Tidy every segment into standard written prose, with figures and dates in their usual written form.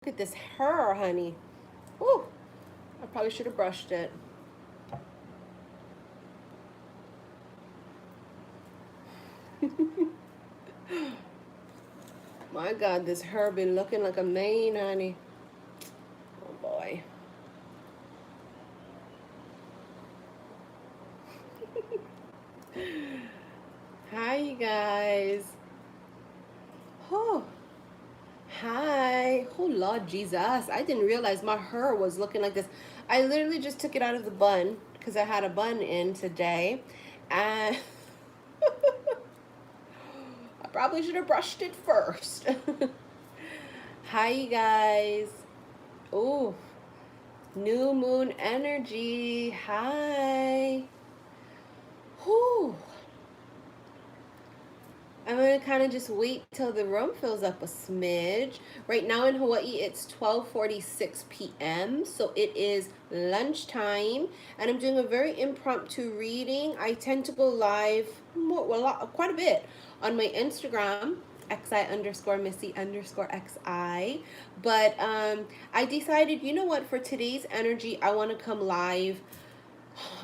Look at this hair, honey. Woo! I probably should have brushed it. My God, this hair been looking like a mane, honey. Oh boy. Hi, you guys. Oh, hi. Oh, Lord Jesus. I didn't realize my hair was looking like this. I literally just took it out of the bun because I had a bun in today. And I probably should have brushed it first. Hi, you guys. Oh, new moon energy. Hi. Whew. I'm gonna kind of just wait till the room fills up a smidge. Right now in Hawaii, it's 12:46 p.m. So it is lunchtime, and I'm doing a very impromptu reading. I tend to go live quite a bit on my Instagram, xi_missy_xi. But I decided, you know what, for today's energy, I want to come live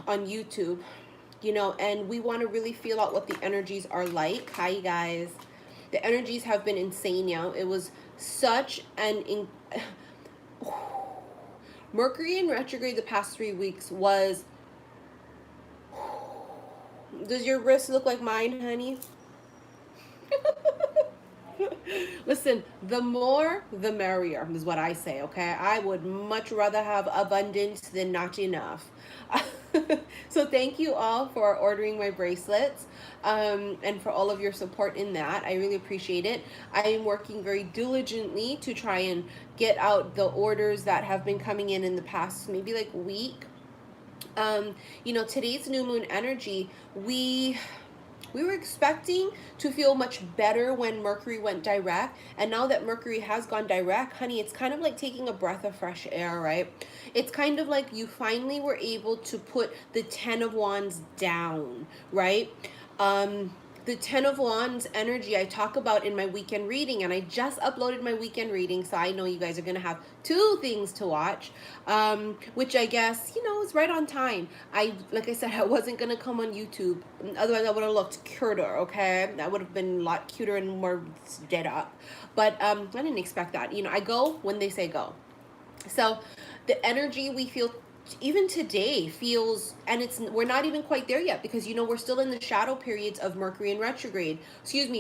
on YouTube, and we want to really feel out what the energies are like. Hi, guys. The energies have been insane, It was such an Mercury in retrograde the past 3 weeks was. Does your wrist look like mine, honey? Listen, the more the merrier is what I say, okay? I would much rather have abundance than not enough. So thank you all for ordering my bracelets, and for all of your support in that. I really appreciate it. I am working very diligently to try and get out the orders that have been coming in the past maybe like week. Today's new moon energy, we were expecting to feel much better when Mercury went direct. And now that Mercury has gone direct, honey, it's kind of like taking a breath of fresh air, right? It's kind of like you finally were able to put the 10 of Wands down, right? The 10 of Wands energy I talk about in my weekend reading, and I just uploaded my weekend reading, so I know you guys are going to have 2 things to watch, which I guess, is right on time. Like I said, I wasn't going to come on YouTube. Otherwise, I would have looked cuter, okay? That would have been a lot cuter and more dead up. But I didn't expect that. I go when they say go. So the energy we feel even today feels, and we're not even quite there yet, because we're still in the shadow periods of Mercury in retrograde,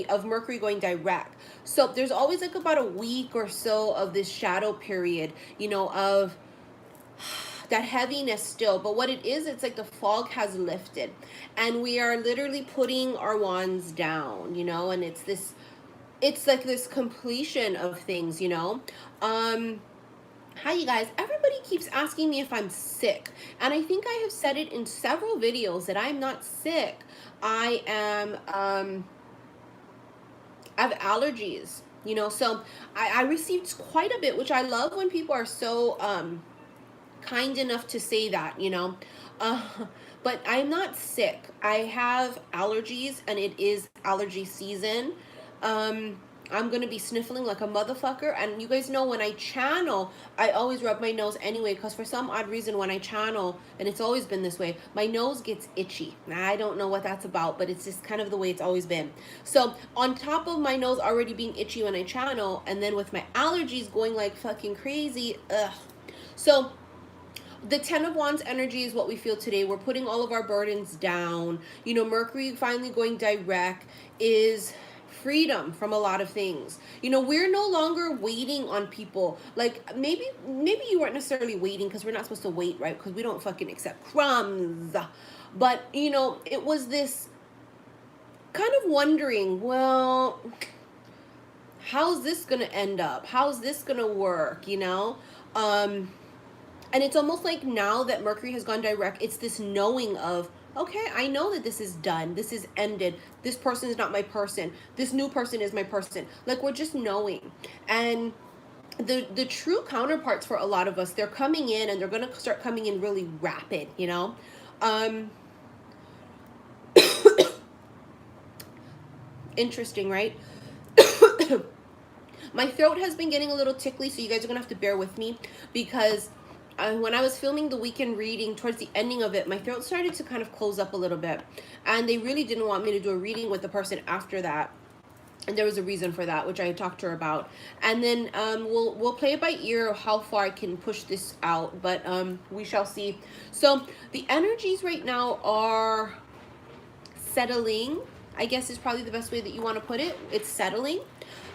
of Mercury going direct. So there's always like about a week or so of this shadow period, of that heaviness still. But what it is, it's like the fog has lifted, and we are literally putting our wands down, and it's like this completion of things. Hi, you guys. Everybody keeps asking me if I'm sick. And I think I have said it in several videos that I'm not sick. I have allergies, so I received quite a bit, which I love when people are so kind enough to say that, Uh, but I'm not sick. I have allergies, and it is allergy season. I'm gonna be sniffling like a motherfucker, and you guys know when I channel, I always rub my nose anyway, because for some odd reason when I channel, and it's always been this way, my nose gets itchy. I don't know what that's about, but it's just kind of the way it's always been. So on top of my nose already being itchy when I channel, and then with my allergies going like fucking crazy, ugh. So the 10 of Wands energy is what we feel today. We're putting all of our burdens down. Mercury finally going direct is freedom from a lot of things. We're no longer waiting on people. Like maybe you weren't necessarily waiting, because we're not supposed to wait, right? Because we don't fucking accept crumbs. But it was this kind of wondering, well, how's this gonna end up? How's this gonna work? And it's almost like now that Mercury has gone direct, it's this knowing of, okay, I know that this is done. This is ended. This person is not my person. This new person is my person. Like, we're just knowing. And the true counterparts for a lot of us, they're coming in, and they're going to start coming in really rapid, Interesting, right? My throat has been getting a little tickly, so you guys are gonna have to bear with me, because when I was filming the weekend reading, towards the ending of it, my throat started to kind of close up a little bit, and they really didn't want me to do a reading with the person after that. And there was a reason for that, which I talked to her about. And then we'll play it by ear how far I can push this out, but we shall see. So the energies right now are settling, I guess is probably the best way that you want to put it. It's settling.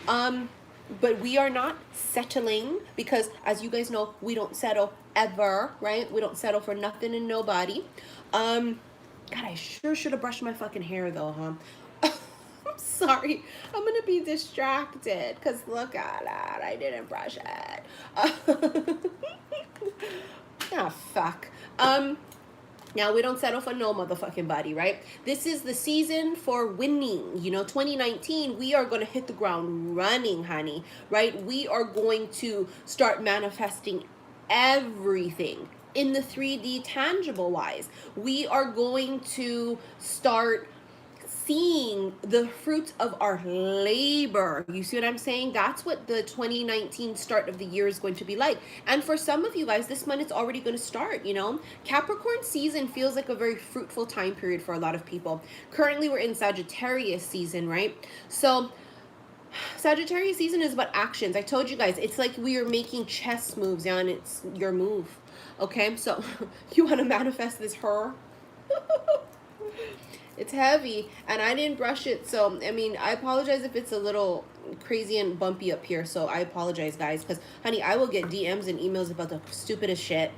But we are not settling, because as you guys know, we don't settle ever, right? We don't settle for nothing and nobody. God, I sure should have brushed my fucking hair though, huh? I'm sorry. I'm gonna be distracted because look at that. I didn't brush it. Ah, fuck. Now, we don't settle for no motherfucking body, right? This is the season for winning. You know, 2019, we are going to hit the ground running, honey, right? We are going to start manifesting everything in the 3D tangible wise. We are going to start seeing the fruits of our labor. You see what I'm saying? That's what the 2019 start of the year is going to be like. And for some of you guys, this month it's already going to start, you know? Capricorn season feels like a very fruitful time period for a lot of people. Currently, we're in Sagittarius season, right? So Sagittarius season is about actions. I told you guys, it's like we are making chess moves, yeah, and it's your move. Okay, so you want to manifest this her? It's heavy, and I didn't brush it, so I mean, I apologize if it's a little crazy and bumpy up here. So I apologize, guys, because honey, I will get DMs and emails about the stupidest shit.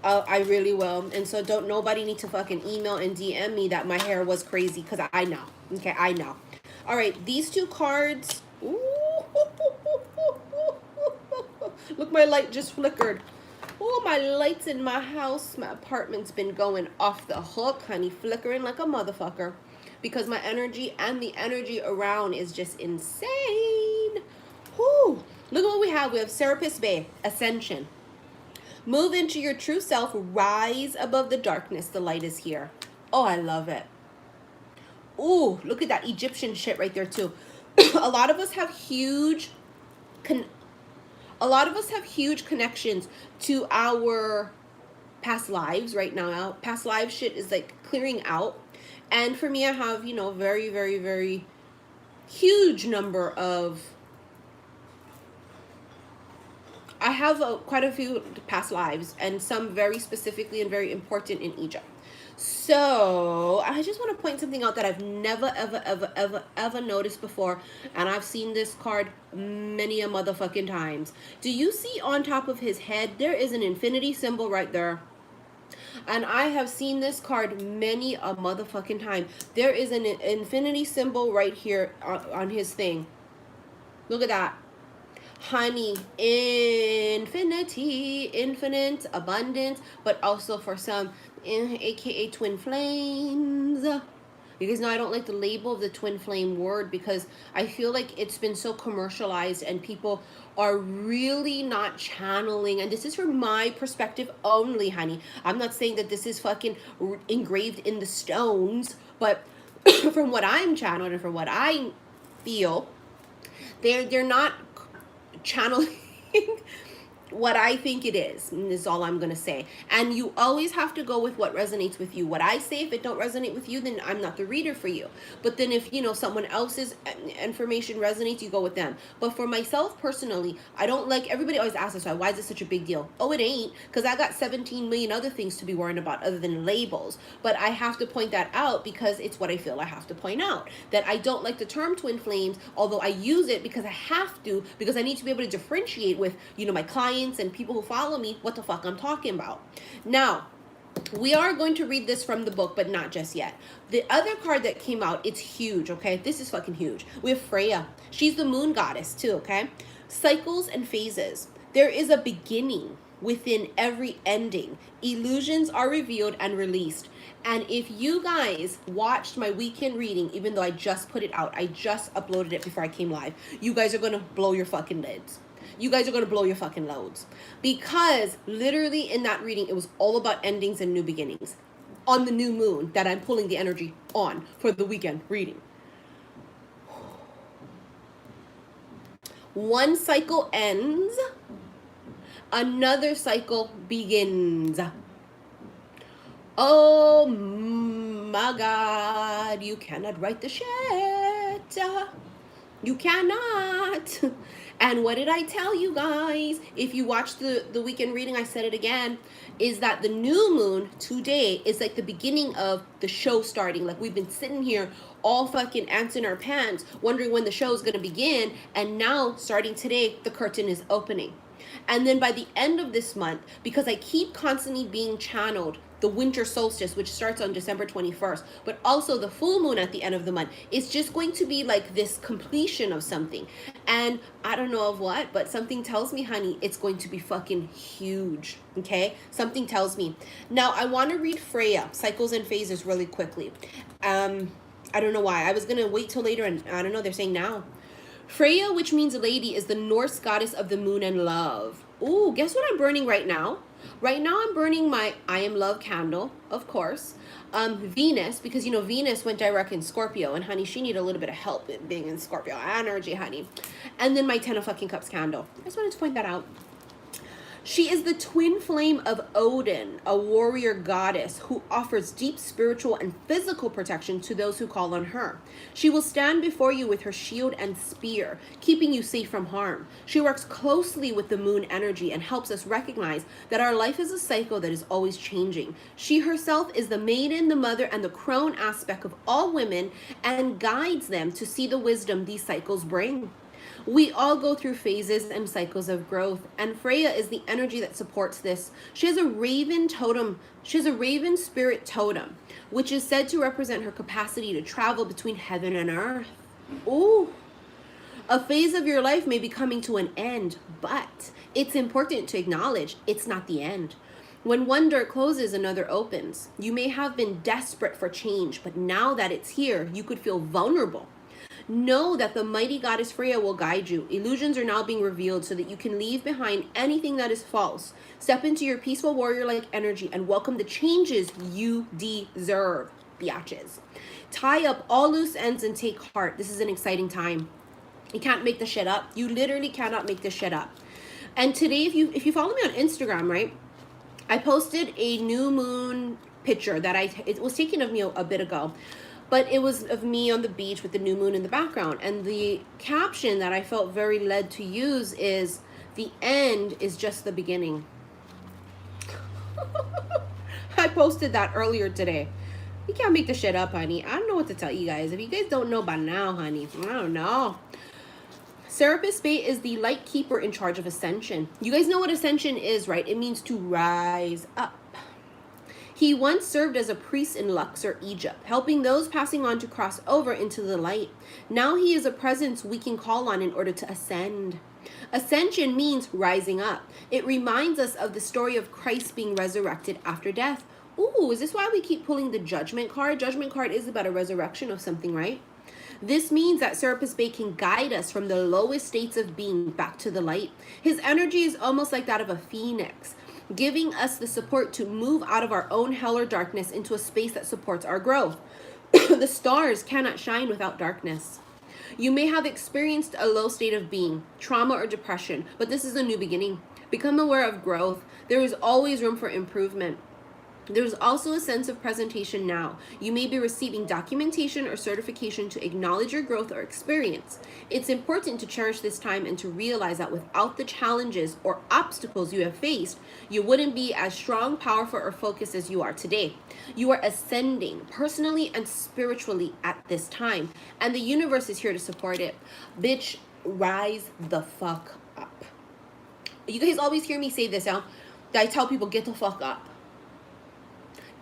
I really will. And so don't nobody need to fucking email and DM me that my hair was crazy, because I know. Okay, I know. All right, these two cards. Ooh. Look, my light just flickered. Oh, my lights in my house, my apartment's been going off the hook, honey, flickering like a motherfucker, because my energy and the energy around is just insane. Whew. Look at what we have. We have Serapis Bay, Ascension. Move into your true self, rise above the darkness. The light is here. Oh, I love it. Ooh, look at that Egyptian shit right there too. A lot of us have huge connections to our past lives right now. Past life shit is like clearing out. And for me, I have, you know, very, very, very huge number of, I have quite a few past lives, and some very specifically and very important in Egypt. So I just want to point something out that I've never, ever noticed before. And I've seen this card many a motherfucking times. Do you see on top of his head, there is an infinity symbol right there? And I have seen this card many a motherfucking time. There is an infinity symbol right here on his thing. Look at that. Honey, infinity, infinite, abundance, but also for some, aka twin flames. You guys know I don't like the label of the twin flame word, because I feel like it's been so commercialized and people are really not channeling. And this is from my perspective only, honey. I'm not saying that this is fucking engraved in the stones, but from what I'm channeled and from what I feel, they're not channeling what I think it is all I'm going to say. And you always have to go with what resonates with you. What I say, if it don't resonate with you, then I'm not the reader for you. But then if, you know, someone else's information resonates, you go with them. But for myself personally, I don't like, everybody always asks us, why is this such a big deal? Oh, it ain't, because I got 17 million other things to be worrying about other than labels. But I have to point that out because it's what I feel I have to point out. That I don't like the term twin flames, although I use it because I have to, because I need to be able to differentiate with, you know, my clients and people who follow me what the fuck I'm talking about. Now, we are going to read this from the book, but not just yet. The other card that came out, it's huge, okay? This is fucking huge. We have Freya. She's the moon goddess too, okay? Cycles and phases. There is a beginning within every ending. Illusions are revealed and released. And if you guys watched my weekend reading, even though I just put it out, I just uploaded it before I came live, you guys are going to blow your fucking lids. You guys are going to blow your fucking loads. Because literally in that reading, it was all about endings and new beginnings. On the new moon that I'm pulling the energy on for the weekend reading. One cycle ends, another cycle begins. Oh my God, you cannot write the shit. You cannot. And what did I tell you guys? If you watched the weekend reading, I said it again, is that the new moon today is like the beginning of the show starting. Like we've been sitting here all fucking ants in our pants, wondering when the show is going to begin. And now, starting today, the curtain is opening. And then by the end of this month, because I keep constantly being channeled, the winter solstice, which starts on December 21st, but also the full moon at the end of the month, it's just going to be like this completion of something. And I don't know of what, but something tells me, honey, it's going to be fucking huge. Okay? Something tells me. Now, I want to read Freya, Cycles and Phases, really quickly. I don't know why. I was going to wait till later, and I don't know, they're saying now. Freya, which means lady, is the Norse goddess of the moon and love. Ooh, guess what I'm burning right now? Right now I'm burning my I Am Love candle, of course. Venus, because, you know, Venus went direct in Scorpio, and honey, she needed a little bit of help in being in Scorpio energy, honey. And then my 10 of fucking cups candle. I just wanted to point that out. She is the twin flame of Odin, a warrior goddess who offers deep spiritual and physical protection to those who call on her. She will stand before you with her shield and spear, keeping you safe from harm. She works closely with the moon energy and helps us recognize that our life is a cycle that is always changing. She herself is the maiden, the mother, and the crone aspect of all women and guides them to see the wisdom these cycles bring. We all go through phases and cycles of growth, and Freya is the energy that supports this. She has a raven totem. She has a raven spirit totem, which is said to represent her capacity to travel between heaven and earth. Ooh. A phase of your life may be coming to an end, but it's important to acknowledge it's not the end. When one door closes, another opens. You may have been desperate for change, but now that it's here, you could feel vulnerable. Know that the mighty goddess Freya will guide you. Illusions are now being revealed so that you can leave behind anything that is false. Step into your peaceful warrior-like energy and welcome the changes you deserve, biatches. Tie up all loose ends and take heart. This is an exciting time. You can't make this shit up. You literally cannot make this shit up. And today, if you follow me on Instagram, right, I posted a new moon picture that it was taken of me a bit ago. But it was of me on the beach with the new moon in the background. And the caption that I felt very led to use is, the end is just the beginning. I posted that earlier today. You can't make this shit up, honey. I don't know what to tell you guys. If you guys don't know by now, honey, I don't know. Serapis Bey is the light keeper in charge of Ascension. You guys know what Ascension is, right? It means to rise up. He once served as a priest in Luxor, Egypt, helping those passing on to cross over into the light. Now he is a presence we can call on in order to ascend. Ascension means rising up. It reminds us of the story of Christ being resurrected after death. Ooh, is this why we keep pulling the Judgment card? Judgment card is about a resurrection of something, right? This means that Serapis Bey can guide us from the lowest states of being back to the light. His energy is almost like that of a phoenix, giving us the support to move out of our own hell or darkness into a space that supports our growth. The stars cannot shine without darkness. You may have experienced a low state of being, trauma or depression, but this is a new beginning. Become aware of growth. There is always room for improvement. There's also a sense of presentation now. You may be receiving documentation or certification to acknowledge your growth or experience. It's important to cherish this time and to realize that without the challenges or obstacles you have faced, you wouldn't be as strong, powerful, or focused as you are today. You are ascending personally and spiritually at this time, and the universe is here to support it. Bitch, rise the fuck up. You guys always hear me say this, I tell people, get the fuck up.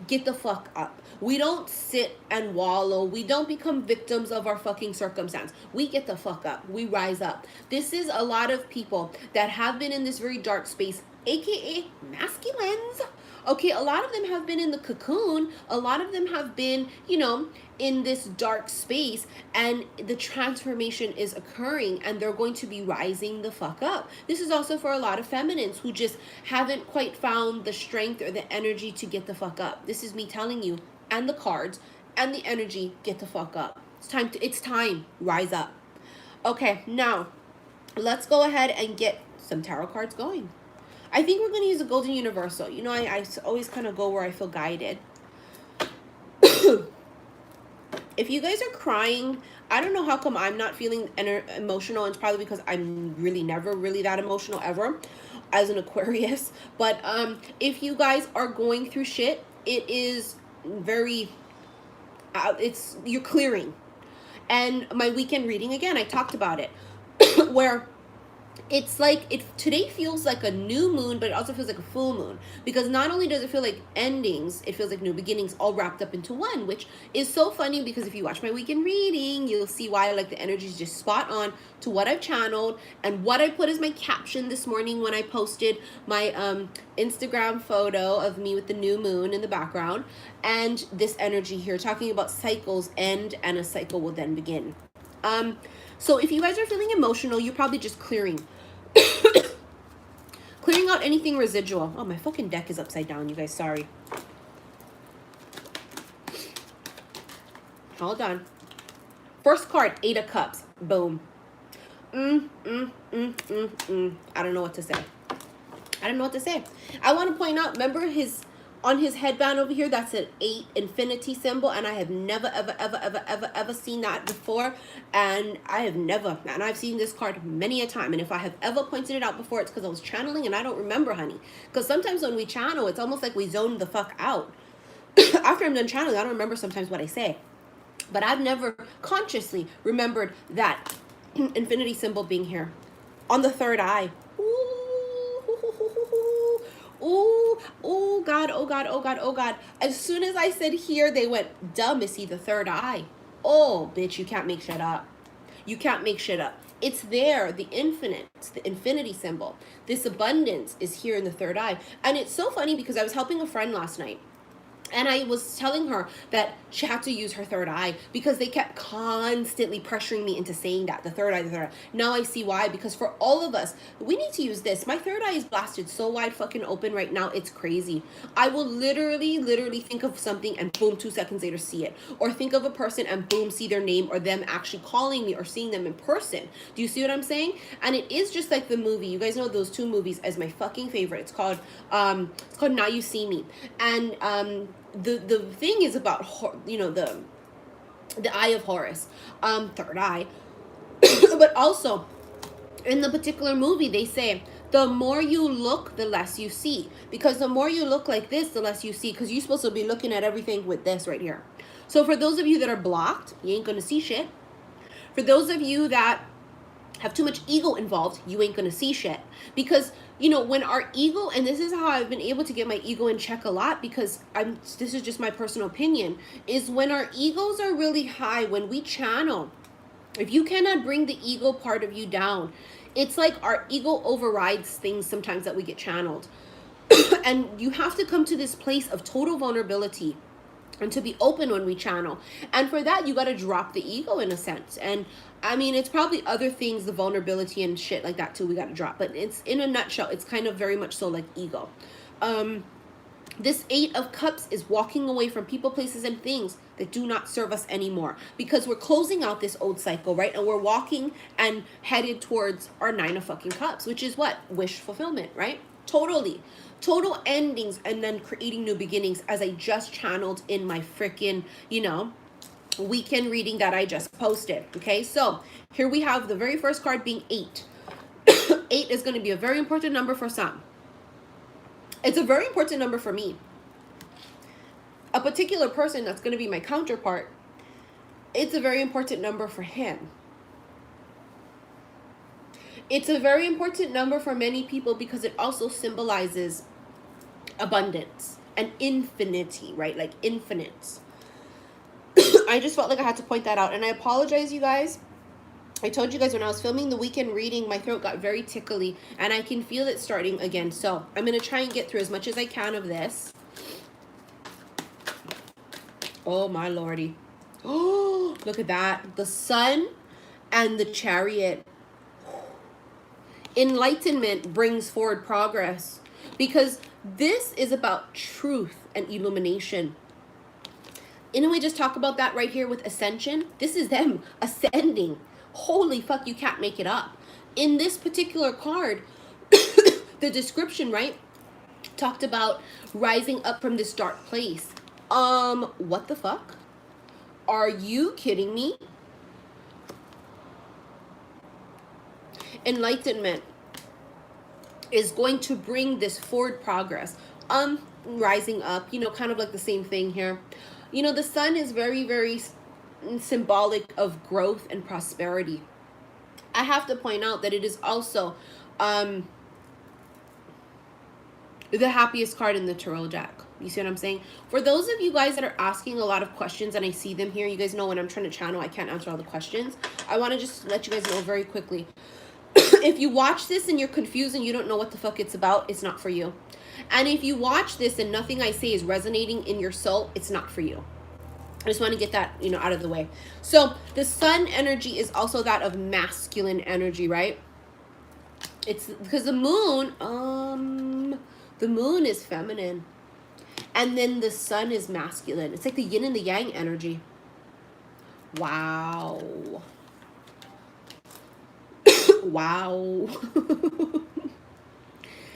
Get the fuck up. We don't sit and wallow. We don't become victims of our fucking circumstance. We get the fuck up. We rise up. This is a lot of people that have been in this very dark space, aka masculines. Okay, a lot of them have been in the cocoon. A lot of them have been, you know, in this dark space, and the transformation is occurring, and they're going to be rising the fuck up. This is also for a lot of feminines who just haven't quite found the strength or the energy to get the fuck up. This is me telling you, and the cards and the energy, get the fuck up. It's time, rise up. Okay, now let's go ahead and get some tarot cards going. I think we're going to use a Golden Universal. You know, I always kind of go where I feel guided. If you guys are crying, I don't know how come I'm not feeling emotional. It's probably because I'm really never really that emotional ever as an Aquarius. But if you guys are going through shit, it is very, you're clearing. And my weekend reading, again, I talked about it, where it's like, today feels like a new moon, but it also feels like a full moon, because not only does it feel like endings, it feels like new beginnings all wrapped up into one, which is so funny, because if you watch my weekend reading, you'll see why, like, the energy is just spot on to what I've channeled and what I put as my caption this morning when I posted my Instagram photo of me with the new moon in the background, and this energy here talking about cycles end and a cycle will then begin. So if you guys are feeling emotional, you're probably just clearing. Clearing out anything residual. Oh, my fucking deck is upside down, you guys. Sorry. Hold on. First card, 8 of Cups. Boom. I don't know what to say. I don't know what to say. I want to point out, remember on his headband over here, that's an 8 infinity symbol, and I have never ever seen that before, and I've seen this card many a time, and if I have ever pointed it out before, it's because I was channeling and I don't remember, honey, because sometimes when we channel, it's almost like we zone the fuck out. After I'm done channeling, I don't remember sometimes what I say, but I've never consciously remembered that infinity symbol being here on the third eye. Oh God, oh God, oh God, oh God. As soon as I said here, they went, duh, Missy, the third eye. Oh, bitch, you can't make shit up. You can't make shit up. It's there, the infinite, the infinity symbol. This abundance is here in the third eye. And it's so funny because I was helping a friend last night, and I was telling her that she had to use her third eye because they kept constantly pressuring me into saying that, the third eye, the third eye. Now I see why, because for all of us, we need to use this. My third eye is blasted so wide fucking open right now, it's crazy. I will literally think of something and boom, 2 seconds later see it. Or think of a person and boom, see their name or them actually calling me or seeing them in person. Do you see what I'm saying? And it is just like the movie. You guys know those 2 movies as my fucking favorite. It's called Now You See Me. And the thing is about, you know, the eye of Horus, third eye. But also in the particular movie, they say the more you look, the less you see, because the more you look like this, the less you see, because you're supposed to be looking at everything with this right here. So for those of you that are blocked, you ain't gonna see shit. For those of you that have too much ego involved, you ain't gonna see shit. Because, you know, when our ego, and this is how I've been able to get my ego in check a lot, because this is just my personal opinion, is when our egos are really high, when we channel, if you cannot bring the ego part of you down, it's like our ego overrides things sometimes that we get channeled. And you have to come to this place of total vulnerability and to be open when we channel. And for that, you got to drop the ego in a sense. And I mean, it's probably other things, the vulnerability and shit like that too, we got to drop. But it's, in a nutshell, it's kind of very much so like ego. This 8 of Cups is walking away from people, places, and things that do not serve us anymore, because we're closing out this old cycle, right? And we're walking and headed towards our 9 of fucking Cups, which is what? Wish fulfillment, right? Totally. Total endings and then creating new beginnings, as I just channeled in my freaking, you know, weekend reading that I just posted. Okay, so here we have the very first card being 8. 8 is going to be a very important number for some. It's a very important number for me. A particular person that's going to be my counterpart, it's a very important number for him. It's a very important number for many people because it also symbolizes abundance and infinity, right? Like infinite. I just felt like I had to point that out. And I apologize, you guys. I told you guys when I was filming the weekend reading, my throat got very tickly and I can feel it starting again. So I'm going to try and get through as much as I can of this. Oh, my lordy. Oh, look at that. The sun and the chariot. Enlightenment brings forward progress, because this is about truth and illumination. And we just talk about that right here with Ascension. This is them ascending. Holy fuck, you can't make it up. In this particular card, the description, right, talked about rising up from this dark place. What the fuck? Are you kidding me? Enlightenment is going to bring this forward progress. Rising up, you know, kind of like the same thing here. You know, the sun is very, very symbolic of growth and prosperity. I have to point out that it is also the happiest card in the tarot deck. You see what I'm saying? For those of you guys that are asking a lot of questions, and I see them here, you guys know when I'm trying to channel, I can't answer all the questions. I want to just let you guys know very quickly. If you watch this and you're confused and you don't know what the fuck it's about, it's not for you. And if you watch this and nothing I say is resonating in your soul, it's not for you. I just want to get that, you know, out of the way. So the sun energy is also that of masculine energy, right? It's because the moon is feminine. And then the sun is masculine. It's like the yin and the yang energy. Wow. Wow.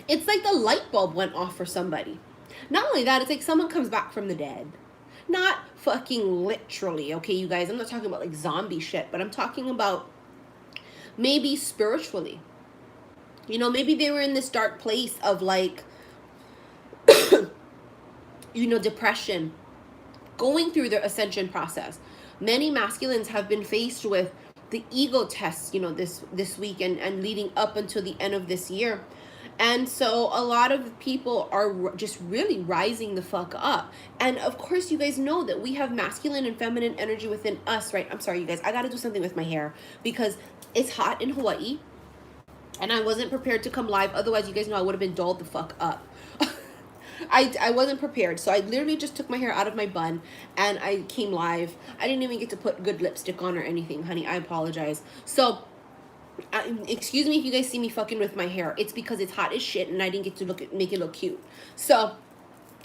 It's like the light bulb went off for somebody. Not only that, it's like someone comes back from the dead. Not fucking literally, okay, you guys? I'm not talking about like zombie shit, but I'm talking about maybe spiritually. You know, maybe they were in this dark place of like, you know, depression, going through their ascension process. Many masculines have been faced with the ego tests, you know, this week and leading up until the end of this year. And so a lot of people are just really rising the fuck up. And of course, you guys know that we have masculine and feminine energy within us, right? I'm sorry, you guys. I got to do something with my hair because it's hot in Hawaii. And I wasn't prepared to come live. Otherwise, you guys know I would have been dolled the fuck up. I wasn't prepared. So I literally just took my hair out of my bun and I came live. I didn't even get to put good lipstick on or anything, honey. I apologize. So excuse me if you guys see me fucking with my hair. It's because it's hot as shit and I didn't get to make it look cute. So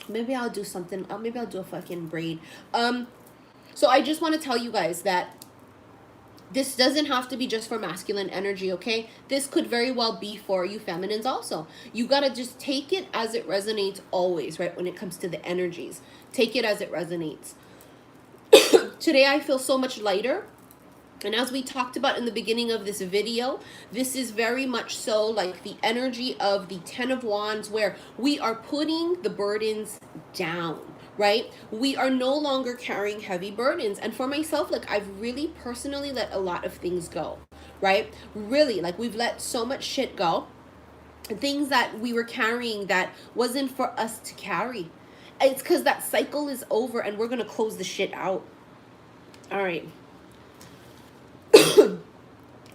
maybe I'll do something. Maybe I'll do a fucking braid. So I just want to tell you guys that this doesn't have to be just for masculine energy, okay? This could very well be for you feminines also. You got to just take it as it resonates always, right? When it comes to the energies. Take it as it resonates. Today I feel so much lighter. And as we talked about in the beginning of this video, this is very much so like the energy of the 10 of Wands where we are putting the burdens down, right? We are no longer carrying heavy burdens. And for myself, like I've really personally let a lot of things go, right? Really, like we've let so much shit go. Things that we were carrying that wasn't for us to carry. It's because that cycle is over and we're going to close the shit out. All right.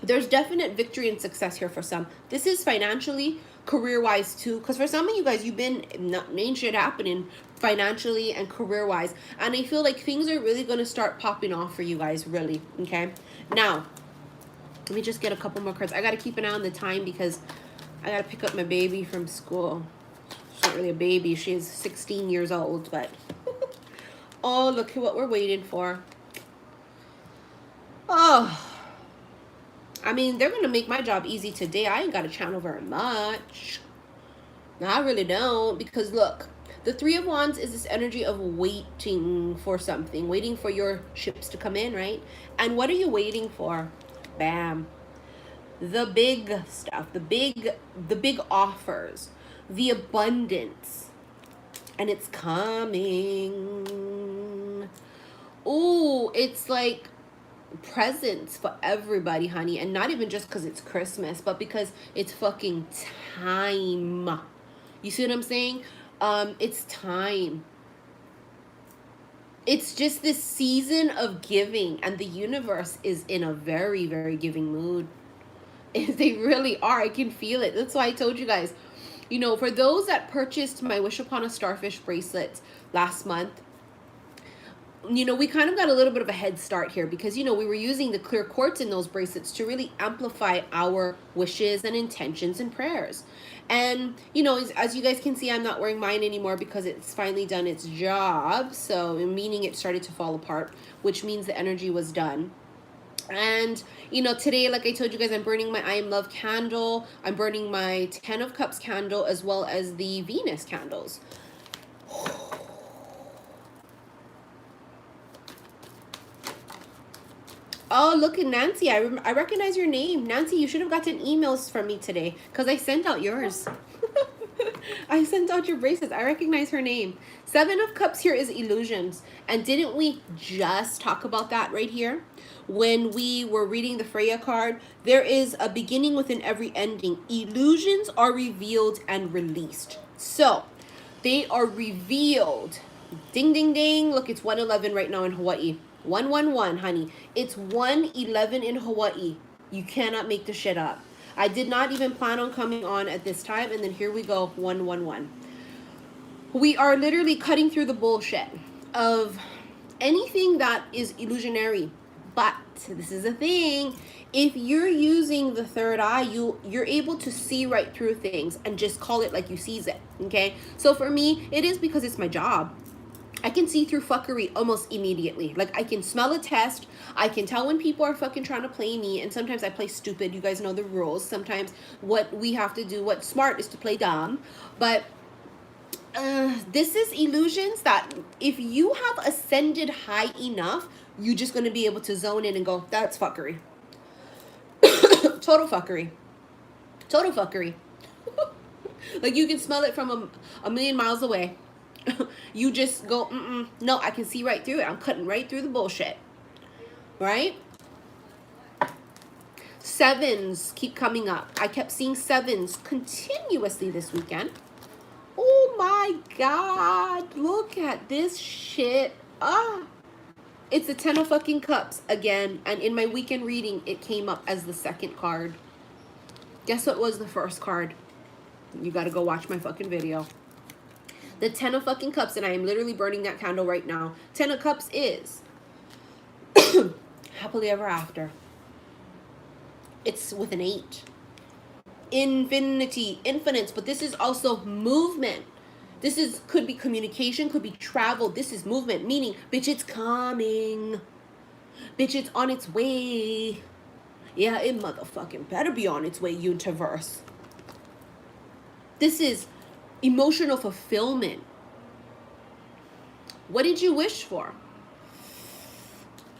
There's definite victory and success here for some. This is financially, career-wise too. Because for some of you guys, you've been main shit happening financially and career-wise. And I feel like things are really going to start popping off for you guys, really. Okay? Now, let me just get a couple more cards. I got to keep an eye on the time because I got to pick up my baby from school. She's not really a baby. She's 16 years old, but... oh, look at what we're waiting for. Oh... I mean, they're going to make my job easy today. I ain't got to channel very much. No, I really don't. Because look, the 3 of Wands is this energy of waiting for something. Waiting for your ships to come in, right? And what are you waiting for? Bam. The big stuff. The big offers. The abundance. And it's coming. Ooh, it's like... presents for everybody, honey. And not even just because it's Christmas, but because it's fucking time. You see what I'm saying? It's time. It's just this season of giving, and the universe is in a very, very giving mood. They really are. I can feel it. That's why I told you guys, you know, for those that purchased my Wish Upon a Starfish bracelet last month, you know, we kind of got a little bit of a head start here because, you know, we were using the clear quartz in those bracelets to really amplify our wishes and intentions and prayers. And, you know, as you guys can see, I'm not wearing mine anymore because it's finally done its job. So, meaning it started to fall apart, which means the energy was done. And, you know, today, like I told you guys, I'm burning my I Am Love candle. I'm burning my 10 of Cups candle, as well as the Venus candles. Oh, look at Nancy. I recognize your name. Nancy, you should have gotten emails from me today because I sent out yours. I sent out your bracelets. I recognize her name. 7 of Cups here is illusions. And didn't we just talk about that right here? When we were reading the Freya card, there is a beginning within every ending. Illusions are revealed and released. So, they are revealed. Ding, ding, ding. Look, it's 111 right now in Hawaii. 111, honey. It's 111 in Hawaii. You cannot make the shit up. I did not even plan on coming on at this time, and then here we go, 111. We are literally cutting through the bullshit of anything that is illusionary. But this is a thing. If you're using the third eye, you're able to see right through things and just call it like you sees it. Okay? So for me, it is because it's my job. I can see through fuckery almost immediately. Like, I can smell a test. I can tell when people are fucking trying to play me. And sometimes I play stupid. You guys know the rules. Sometimes what we have to do, what's smart, is to play dumb. But this is illusions that if you have ascended high enough, you're just going to be able to zone in and go, that's fuckery. Total fuckery. Total fuckery. Like, you can smell it from a million miles away. You just go, no, I can see right through it. I'm cutting right through the bullshit. Right? 7s keep coming up. I kept seeing 7s continuously this weekend. Oh my God. Look at this shit. It's the 10 of fucking Cups again. And in my weekend reading, it came up as the second card. Guess what was the first card? You gotta go watch my fucking video. The 10 of fucking Cups, and I am literally burning that candle right now. 10 of Cups is happily ever after. It's with an 8. Infinity, infinites, but this is also movement. This could be communication, could be travel. This is movement, meaning, bitch, it's coming. Bitch, it's on its way. Yeah, it motherfucking better be on its way, universe. This is emotional fulfillment. What did you wish for?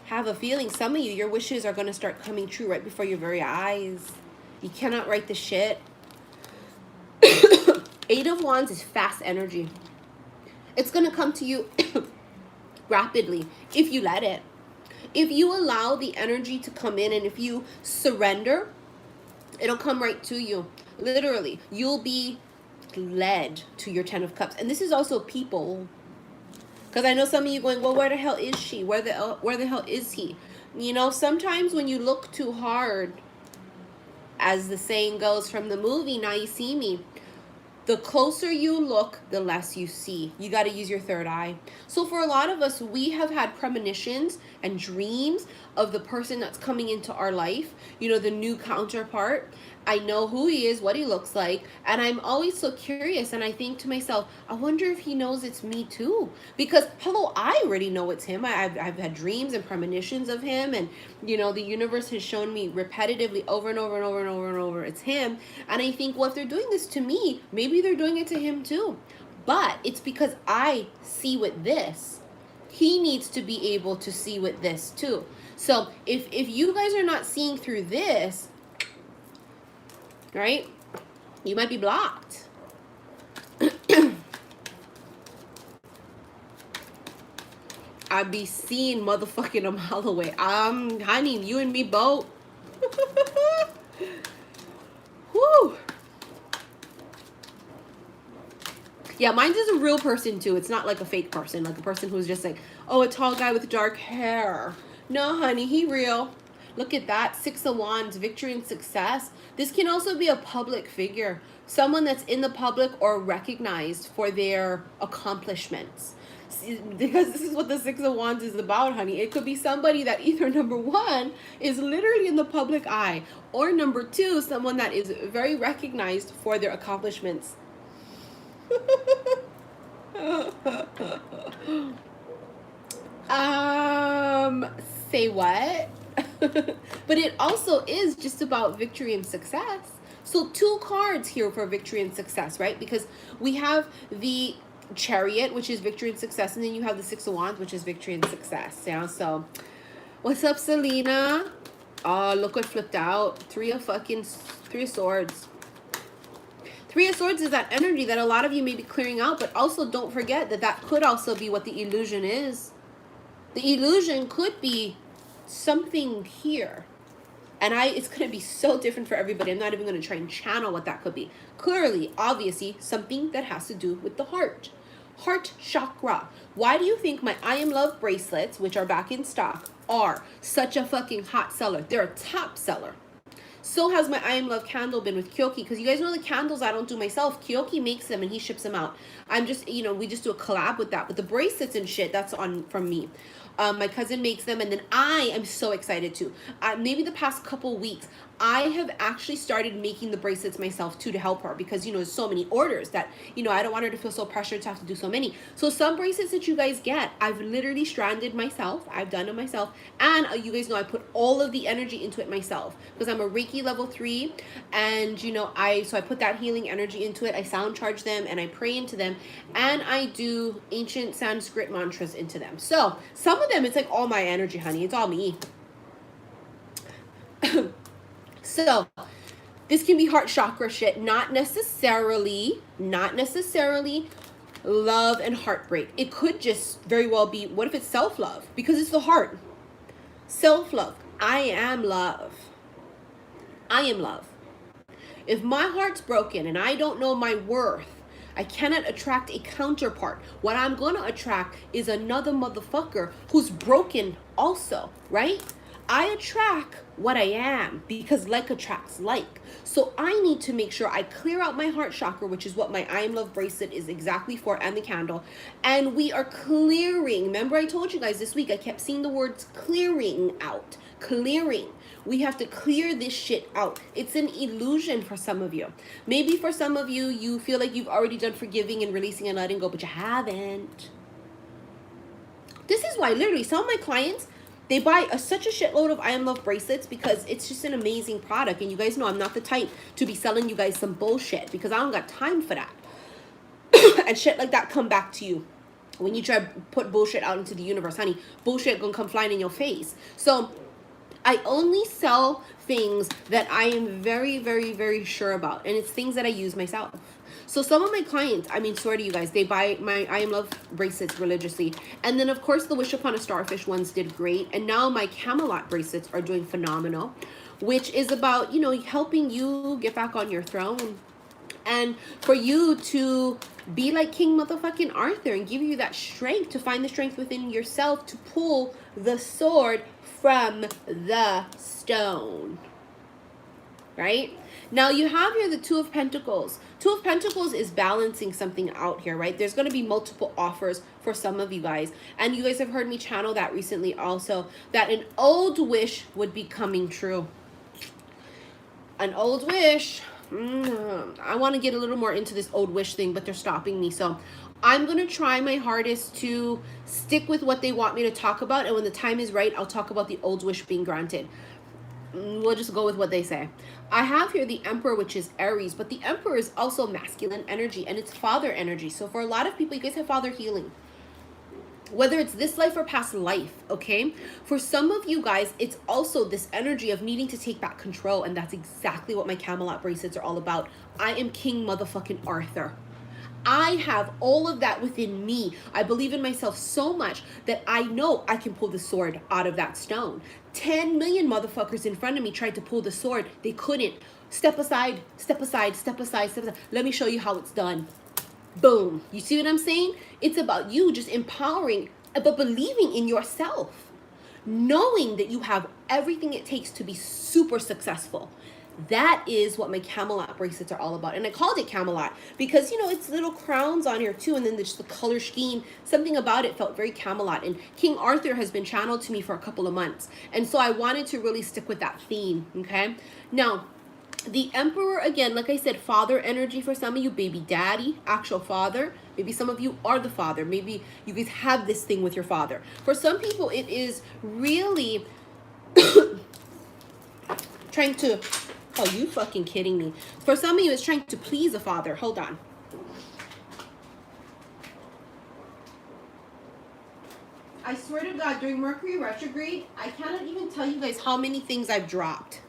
Have a feeling some of you, your wishes are going to start coming true right before your very eyes. You cannot write the shit. 8 of Wands is fast energy. It's going to come to you rapidly if you let it. If you allow the energy to come in and if you surrender, it'll come right to you. Literally, you'll be led to your 10 of Cups. And this is also people, because I know some of you going, well, where the hell is she? Where the hell is he? You know, sometimes when you look too hard, as the saying goes from the movie Now You See Me, the closer you look, the less you see. You got to use your third eye. So for a lot of us, we have had premonitions and dreams of the person that's coming into our life, you know, the new counterpart. I know who he is, what he looks like, and I'm always so curious, and I think to myself, I wonder if he knows it's me too. Because, hello, I already know it's him. I've had dreams and premonitions of him, and, you know, the universe has shown me repetitively over and over and over and over and over it's him. And I think, well, if they're doing this to me, maybe they're doing it to him too. But it's because I see with this. He needs to be able to see with this too. So if you guys are not seeing through this, right, you might be blocked. I'd be seeing motherfucking a mile away. Honey, you and me both. Whew. Yeah, mine is a real person too. It's not like a fake person, like a person who's just like, oh, a tall guy with dark hair. No, honey, he real. Look at that. 6 of Wands, victory and success. This can also be a public figure. Someone that's in the public or recognized for their accomplishments. Because this is what the 6 of Wands is about, honey. It could be somebody that either, number 1, is literally in the public eye, or number 2, someone that is very recognized for their accomplishments. Say what? But it also is just about victory and success. So 2 cards here for victory and success, right? Because we have the chariot, which is victory and success, and then you have the 6 of wands, which is victory and success. Yeah, so what's up, Selena? Oh, look what flipped out. 3 of swords. 3 of swords is that energy that a lot of you may be clearing out, but also don't forget that that could also be what the illusion is. The illusion could be something here. And it's going to be so different for everybody. I'm not even going to try and channel what that could be. Clearly, obviously, something that has to do with the heart. Heart chakra. Why do you think my I Am Love bracelets, which are back in stock, are such a fucking hot seller? They're a top seller. So has my I Am Love candle been with Keoki, because you guys know the candles I don't do myself. Keoki makes them and he ships them out. I'm just, we just do a collab with that. But the bracelets and shit, that's on from me. My cousin makes them, and then I am so excited too. Maybe the past couple weeks, I have actually started making the bracelets myself too, to help her, because there's so many orders that I don't want her to feel so pressured to have to do so many. So some bracelets that you guys get, I've literally stranded myself. I've done it myself, and you guys know I put all of the energy into it myself, because I'm a Reiki level 3, and I put that healing energy into it. I sound charge them and I pray into them, and I do ancient Sanskrit mantras into them. So some of them, it's like all my energy, honey. It's all me. So this can be heart chakra shit, not necessarily love and heartbreak. It could just very well be, what if it's self-love? Because it's the heart. Self-love. I am love. I am love. If my heart's broken and I don't know my worth, I cannot attract a counterpart. What I'm going to attract is another motherfucker who's broken also, right? I attract what I am, because like attracts like. So I need to make sure I clear out my heart chakra, which is what my I Am Love bracelet is exactly for, and the candle. And we are clearing. Remember I told you guys this week, I kept seeing the words clearing out. Clearing. We have to clear this shit out. It's an illusion for some of you. Maybe for some of you, you feel like you've already done forgiving and releasing and letting go, but you haven't. This is why literally some of my clients, they buy such a shitload of I Am Love bracelets, because it's just an amazing product. And you guys know I'm not the type to be selling you guys some bullshit, because I don't got time for that. And shit like that come back to you. When you try to put bullshit out into the universe, honey, bullshit gonna come flying in your face. So I only sell things that I am very, very, very sure about. And it's things that I use myself. So some of my clients, I mean, swear to you guys, they buy my I Am Love bracelets religiously. And then, of course, the Wish Upon a Starfish ones did great. And now my Camelot bracelets are doing phenomenal, which is about, helping you get back on your throne. And for you to be like King motherfucking Arthur and give you that strength, to find the strength within yourself to pull the sword from the stone. Right? Now you have here the 2 of Pentacles. 2 of Pentacles is balancing something out here, right? There's going to be multiple offers for some of you guys. And you guys have heard me channel that recently also, that an old wish would be coming true. An old wish. I want to get a little more into this old wish thing, but they're stopping me. So I'm going to try my hardest to stick with what they want me to talk about. And when the time is right, I'll talk about the old wish being granted. We'll just go with what they say. I have here the Emperor, which is Aries, but the Emperor is also masculine energy, and it's father energy. So for a lot of people, you guys have father healing, whether it's this life or past life. Okay, for some of you guys, it's also this energy of needing to take back control, and that's exactly what my Camelot bracelets are all about. I am King motherfucking Arthur. I have all of that within me. I believe in myself so much that I know I can pull the sword out of that stone. 10 million motherfuckers in front of me tried to pull the sword. They couldn't. Step aside, step aside, step aside, step aside. Let me show you how it's done. Boom. You see what I'm saying? It's about you just empowering, but believing in yourself. Knowing that you have everything it takes to be super successful. That is what my Camelot bracelets are all about. And I called it Camelot because, it's little crowns on here too. And then there's the color scheme. Something about it felt very Camelot. And King Arthur has been channeled to me for a couple of months. And so I wanted to really stick with that theme. Okay. Now, the Emperor, again, like I said, father energy for some of you, baby daddy, actual father. Maybe some of you are the father. Maybe you guys have this thing with your father. For some people, it is really Trying to, oh, you fucking kidding me. For some of you, it's trying to please a father. Hold on. I swear to God, during Mercury retrograde, I cannot even tell you guys how many things I've dropped.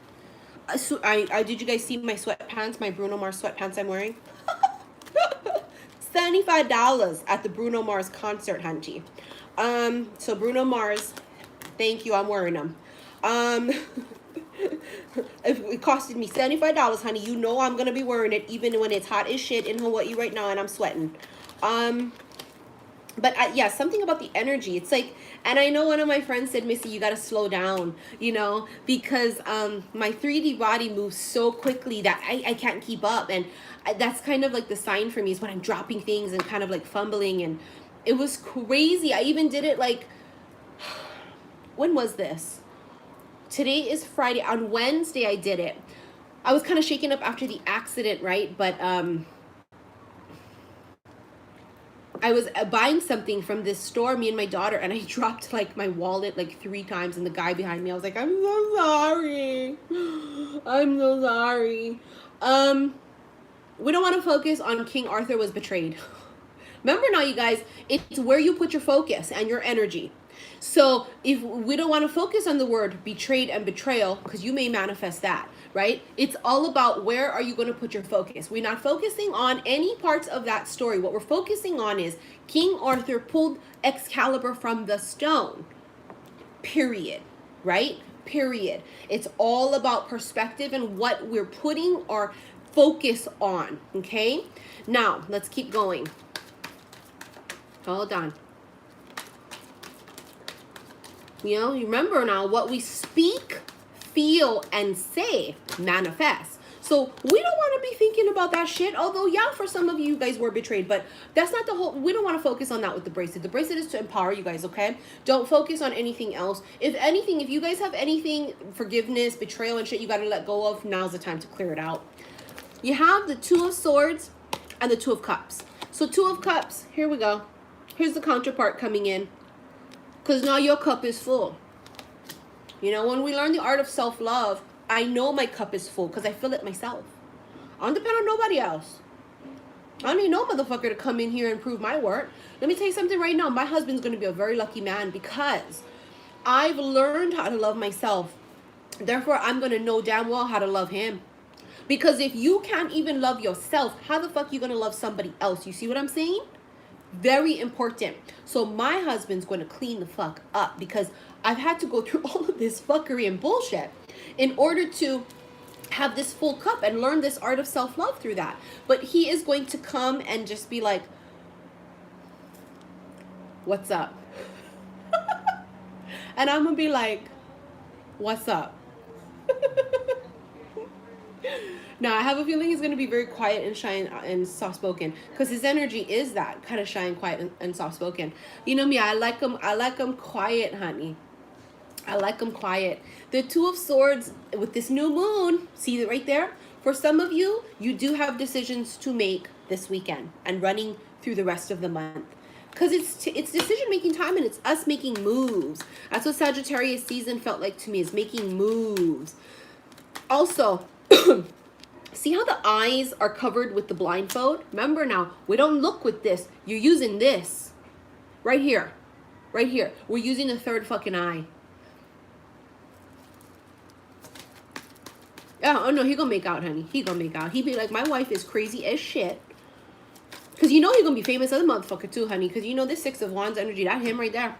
Did you guys see my sweatpants, my Bruno Mars sweatpants I'm wearing? $75 at the Bruno Mars concert, hunty. So Bruno Mars, thank you, I'm wearing them. It costed me $75, honey. You know I'm gonna be wearing it even when it's hot as shit in Hawaii right now and I'm sweating. But yeah, something about the energy. It's like, and I know one of my friends said, Missy, you got to slow down, you know, because my 3D body moves so quickly that I can't keep up. And that's kind of like the sign for me is when I'm dropping things and kind of like fumbling. And it was crazy. I even did it like, when was this? Today is Friday. On Wednesday, I did it. I was kind of shaken up after the accident, right? But I was buying something from this store, me and my daughter, and I dropped like my wallet like 3 times, and the guy behind me, I was like, I'm so sorry. I'm so sorry. We don't want to focus on King Arthur was betrayed. Remember now, you guys, it's where you put your focus and your energy. So if we don't want to focus on the word betrayed and betrayal, because you may manifest that, right? It's all about where are you going to put your focus. We're not focusing on any parts of that story. What we're focusing on is King Arthur pulled Excalibur from the stone. Period. Right? Period. It's all about perspective and what we're putting our focus on. Okay? Now, let's keep going. Hold on. You know, remember now, what we speak, feel, and say manifests. So we don't want to be thinking about that shit. Although, yeah, for some of you guys were betrayed, but that's not the whole. We don't want to focus on that with the bracelet. The bracelet is to empower you guys, okay? Don't focus on anything else. If anything, if you guys have anything, forgiveness, betrayal, and shit you got to let go of, now's the time to clear it out. You have the Two of Swords and the Two of Cups. So Two of Cups, here we go. Here's the counterpart coming in. Because now your cup is full. You know, when we learn the art of self-love, I know my cup is full because I fill it myself. I don't depend on nobody else. I don't need no motherfucker to come in here and prove my worth. Let me tell you something right now. My husband's going to be a very lucky man because I've learned how to love myself. Therefore, I'm going to know damn well how to love him. Because if you can't even love yourself, how the fuck you going to love somebody else? You see what I'm saying? Very important. So my husband's going to clean the fuck up because I've had to go through all of this fuckery and bullshit in order to have this full cup and learn this art of self-love through that. But he is going to come and just be like, what's up? And I'm going to be like, what's up? Now, I have a feeling he's going to be very quiet and shy and soft-spoken because his energy is that kind of shy and quiet and soft-spoken. You know me, I like him quiet, honey. I like him quiet. The Two of Swords with this new moon, see it right there? For some of you, you do have decisions to make this weekend and running through the rest of the month. Because it's decision-making time and it's us making moves. That's what Sagittarius season felt like to me, is making moves. Also, see how the eyes are covered with the blindfold? Remember now, we don't look with this. You're using this. Right here. Right here. We're using the third fucking eye. Oh no, he gonna make out, honey. He gonna make out. He be like, my wife is crazy as shit. Because you know he gonna be famous as a motherfucker too, honey. Because you know this Six of Wands energy, that him right there.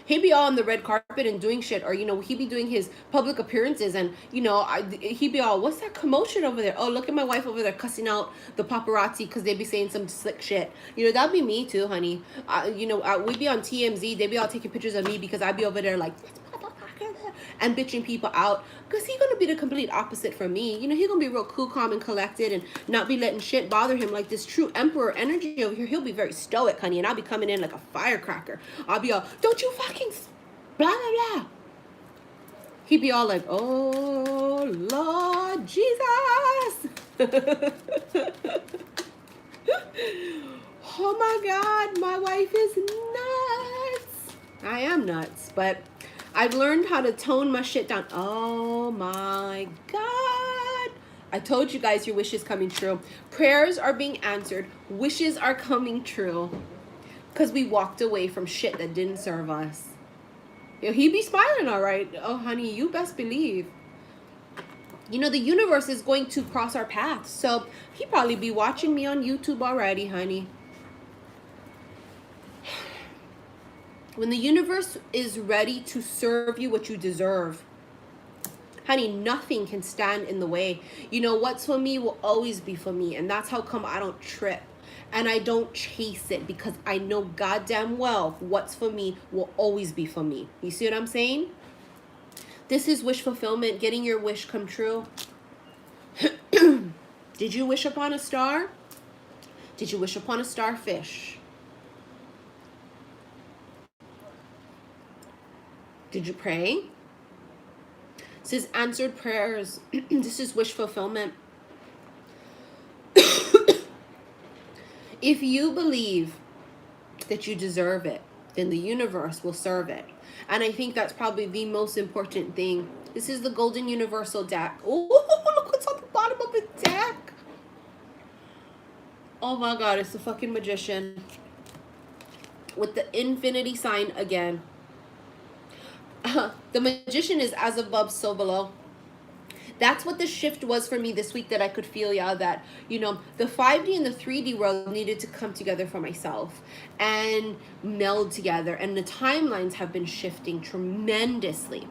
He be all on the red carpet and doing shit, or, you know, he be doing his public appearances and, you know, he be all, what's that commotion over there? Oh, look at my wife over there cussing out the paparazzi because they be saying some slick shit. You know, that'd be me too, honey. You know, we be on TMZ. They be all taking pictures of me because I be over there like, and bitching people out, because he gonna be the complete opposite from me. You know, he gonna be real cool, calm, and collected and not be letting shit bother him like this true emperor energy over here. He'll be very stoic, honey, and I'll be coming in like a firecracker. I'll be all, don't you fucking blah, blah, blah. He'd be all like, oh, Lord Jesus. Oh my God, my wife is nuts. I am nuts, but I've learned how to tone my shit down. Oh my God. I told you guys your wish is coming true. Prayers are being answered. Wishes are coming true. Because we walked away from shit that didn't serve us. He be smiling all right. Oh, honey, you best believe. You know, the universe is going to cross our paths. So he probably be watching me on YouTube already, honey. When the universe is ready to serve you what you deserve, honey, nothing can stand in the way. You know, what's for me will always be for me. And that's how come I don't trip. And I don't chase it, because I know goddamn well what's for me will always be for me. You see what I'm saying? This is wish fulfillment, getting your wish come true. Did you wish upon a star? Did you wish upon a starfish? Did you pray? This is answered prayers. This is wish fulfillment. If you believe that you deserve it, then the universe will serve it. And I think that's probably the most important thing. This is the Golden Universal deck. Oh, look what's on the bottom of the deck. Oh my God, it's the fucking Magician. With the infinity sign again. The Magician is as above, so below. That's what the shift was for me this week, that I could feel, yeah, that, you know, the 5D and the 3D world needed to come together for myself and meld together. And the timelines have been shifting tremendously.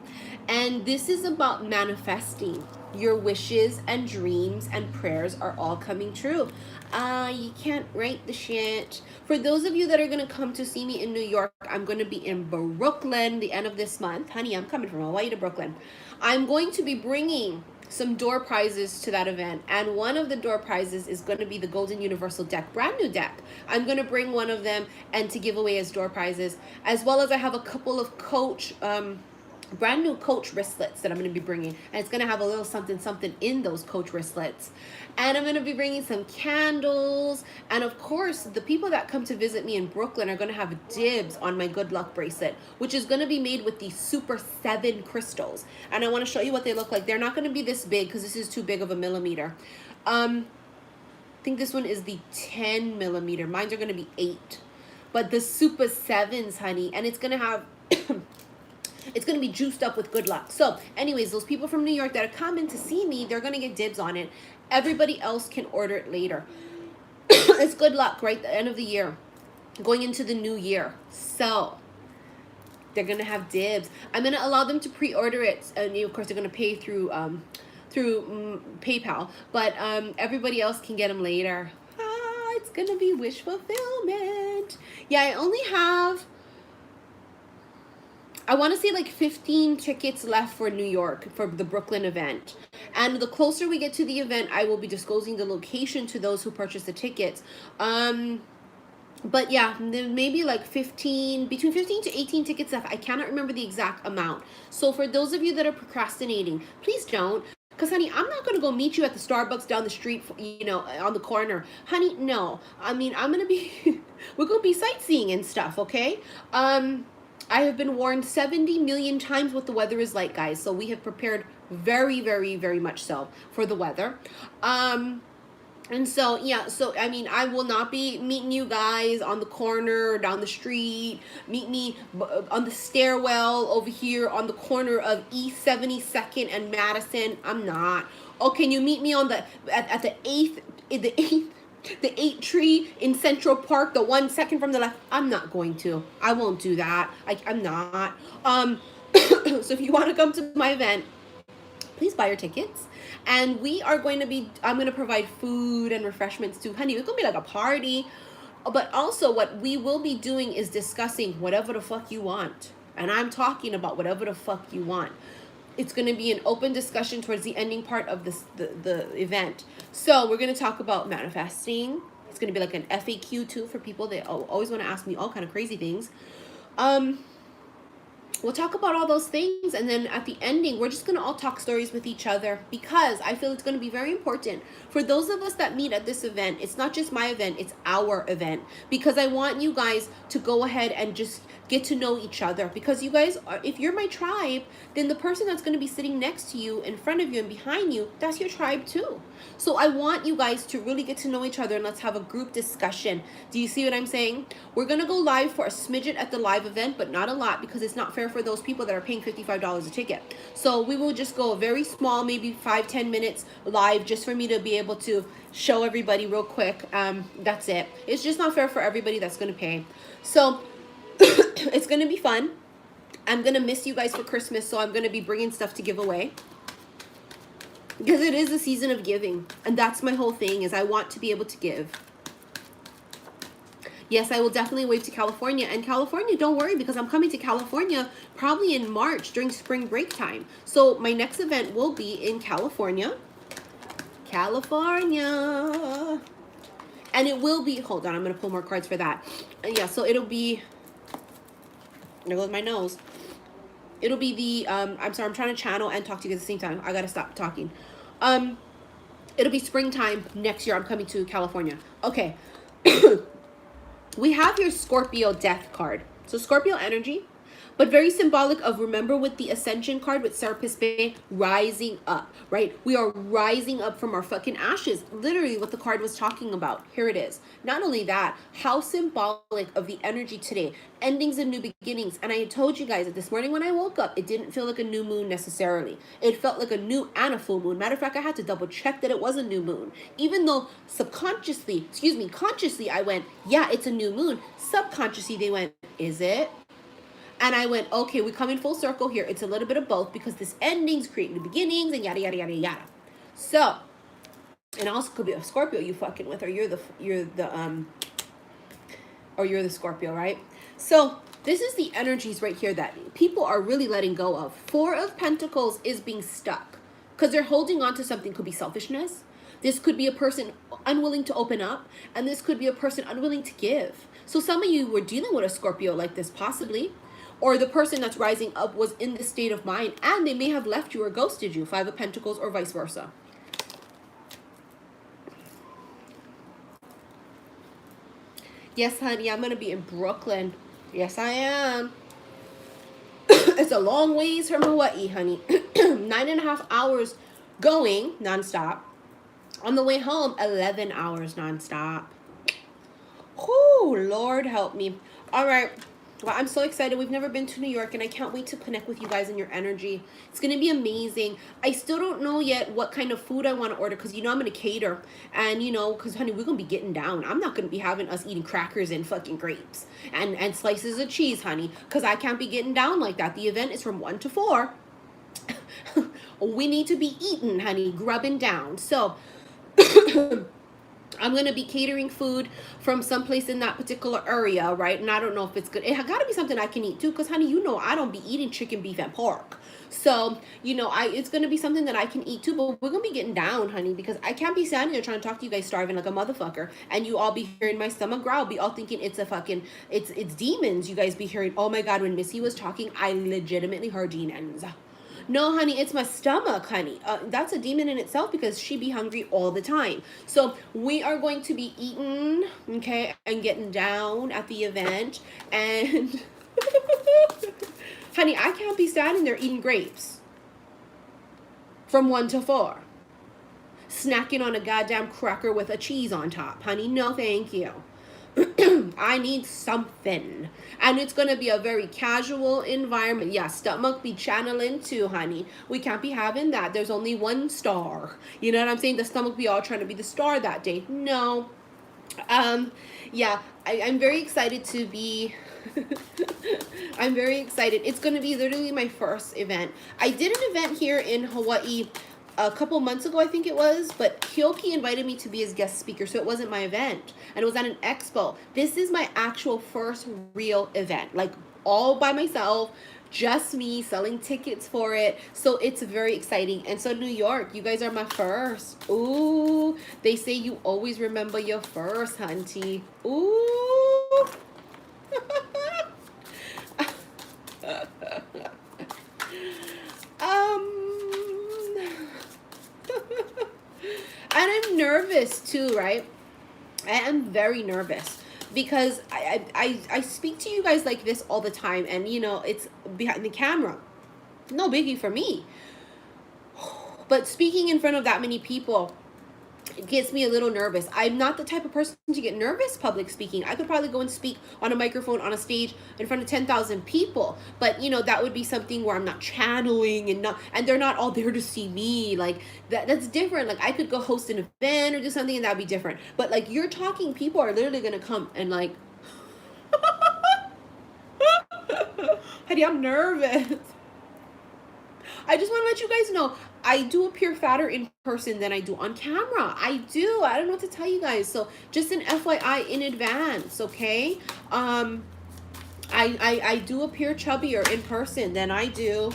And this is about manifesting. Your wishes and dreams and prayers are all coming true. You can't write the shit. For those of you that are going to come to see me in New York, I'm going to be in Brooklyn the end of this month. Honey, I'm coming from Hawaii to Brooklyn. I'm going to be bringing some door prizes to that event, and one of the door prizes is going to be the Golden Universal deck, brand new deck. I'm going to bring one of them and to give away as door prizes, as well as I have a couple of Coach brand new Coach wristlets that I'm going to be bringing, and it's going to have a little something something in those Coach wristlets. And I'm going to be bringing some candles, and of course the people that come to visit me in Brooklyn are going to have dibs on my good luck bracelet, which is going to be made with these Super 7 crystals. And I want to show you what they look like. They're not going to be this big because this is too big of a millimeter. I think this one is the 10 millimeter. Mine are going to be 8, but the Super 7s, honey, and it's going to have it's going to be juiced up with good luck. So anyways, those people from New York that are coming to see me, they're going to get dibs on it. Everybody else can order it later. It's good luck, right? The end of the year, going into the new year. So they're going to have dibs. I'm going to allow them to pre-order it. And of course, they're going to pay through PayPal. But everybody else can get them later. It's going to be wish fulfillment. Yeah, I only have, I want to say like 15 tickets left for New York for the Brooklyn event. And the closer we get to the event, I will be disclosing the location to those who purchase the tickets. But yeah, maybe like between 15 to 18 tickets left. I cannot remember the exact amount. So for those of you that are procrastinating, please don't. Because, honey, I'm not going to go meet you at the Starbucks down the street, you know, on the corner. Honey, no. I mean, I'm going to be, we're going to be sightseeing and stuff, okay? I have been warned 70 million times what the weather is like, guys. So we have prepared very, very, very much so for the weather. And so, yeah, so, I mean, I will not be meeting you guys on the corner, down the street. Meet me on the stairwell over here on the corner of East 72nd and Madison. I'm not. Oh, can you meet me on the, at the 8th tree in Central Park, the 1 second from the left? I'm not going to. I won't do that. I'm not. So if you want to come to my event, please buy your tickets. And we are going to be, I'm going to provide food and refreshments too. Honey, it's going to be like a party. But also what we will be doing is discussing whatever the fuck you want. And I'm talking about whatever the fuck you want. It's going to be an open discussion towards the ending part of this, the event. So we're going to talk about manifesting. It's going to be like an FAQ too for people that always want to ask me all kind of crazy things. We'll talk about all those things, and then at the ending, we're just going to all talk stories with each other, because I feel it's going to be very important for those of us that meet at this event. It's not just my event, it's our event, because I want you guys to go ahead and just get to know each other, because you guys are, if you're my tribe, then the person that's going to be sitting next to you, in front of you, and behind you, that's your tribe too. So I want you guys to really get to know each other, and let's have a group discussion. Do you see what I'm saying? We're going to go live for a smidget at the live event, but not a lot, because it's not fair for those people that are paying $55 a ticket. So we will just go a very small, maybe 5-10 minutes live, just for me to be able to show everybody real quick. That's it. It's just not fair for everybody that's going to pay. So it's going to be fun. I'm going to miss you guys for Christmas, so I'm going to be bringing stuff to give away, because it is a season of giving, and that's my whole thing, is I want to be able to give. Yes, I will definitely wave to California. And California, don't worry, because I'm coming to California probably in March during spring break time. So my next event will be in California. California. And it will be, hold on, I'm going to pull more cards for that. Yeah, so it'll be, there goes my nose. It'll be the, I'm sorry, I'm trying to channel and talk to you guys at the same time. I got to stop talking. It'll be springtime next year. I'm coming to California. Okay. We have your Scorpio death card. So Scorpio energy, but very symbolic of, remember with the Ascension card with Serapis Bay, rising up, right? We are rising up from our fucking ashes. Literally what the card was talking about. Here it is. Not only that, how symbolic of the energy today. Endings and new beginnings. And I had told you guys that this morning when I woke up, it didn't feel like a new moon necessarily. It felt like a new and a full moon. Matter of fact, I had to double check that it was a new moon. Even though subconsciously, consciously I went, yeah, it's a new moon. Subconsciously they went, is it? And I went, okay, we come in full circle here. It's a little bit of both, because this endings create new beginnings and yada, yada, yada, yada. So, and also could be a Scorpio you fucking with, or you're the Scorpio, right? So this is the energies right here that people are really letting go of. 4 of Pentacles is being stuck because they're holding on to something. Could be selfishness. This could be a person unwilling to open up, and this could be a person unwilling to give. So some of you were dealing with a Scorpio like this, possibly. Or the person that's rising up was in this state of mind, and they may have left you or ghosted you. 5 of Pentacles, or vice versa. Yes, honey, I'm going to be in Brooklyn. Yes, I am. It's a long ways from Hawaii, honey. 9.5 hours going nonstop. On the way home, 11 hours nonstop. Oh, Lord help me. All right. Well, I'm so excited. We've never been to New York, and I can't wait to connect with you guys and your energy. It's going to be amazing. I still don't know yet what kind of food I want to order, because, you know, I'm going to cater. And, you know, because, honey, we're going to be getting down. I'm not going to be having us eating crackers and fucking grapes and slices of cheese, honey, because I can't be getting down like that. The event is from 1 to 4. We need to be eating, honey, grubbing down. So I'm going to be catering food from someplace in that particular area, right? And I don't know if it's good. It got to be something I can eat too, because, honey, you know I don't be eating chicken, beef, and pork. So, you know, it's going to be something that I can eat too, but we're going to be getting down, honey, because I can't be standing there trying to talk to you guys starving like a motherfucker, and you all be hearing my stomach growl, be all thinking it's a fucking, it's demons. You guys be hearing, oh my God, when Missy was talking, I legitimately heard demons. No, honey, it's my stomach, honey. That's a demon in itself, because she be hungry all the time. So we are going to be eating, okay, and getting down at the event. And honey, I can't be standing there eating grapes from 1 to 4. Snacking on a goddamn cracker with a cheese on top. Honey, no thank you. I need something. And it's going to be a very casual environment. Yeah, stomach be channeling too, honey. We can't be having that. There's only one star. You know what I'm saying? The stomach be all trying to be the star that day. No. Yeah, I'm very excited to be... I'm very excited. It's going to be literally my first event. I did an event here in Hawaii a couple months ago, I think it was, but Keoki invited me to be his guest speaker, so it wasn't my event, and it was at an expo. This is my actual first real event, like all by myself, just me selling tickets for it, so it's very exciting. And so New York, you guys are my first. Ooh, they say you always remember your first, hunty. Ooh. And I'm nervous too, right? I am very nervous because I speak to you guys like this all the time, and you know, it's behind the camera. No biggie for me. But speaking in front of that many people, it gets me a little nervous. I'm not the type of person to get nervous public speaking. I could probably go and speak on a microphone on a stage in front of 10,000 people, but you know, that would be something where I'm not channeling and they're not all there to see me. Like that's different. Like I could go host an event or do something and that'd be different. But like you're talking, people are literally gonna come and like honey, I'm nervous. I just want to let you guys know, I do appear fatter in person than I do on camera. I do. I don't know what to tell you guys. So just an FYI in advance, okay? I do appear chubbier in person than I do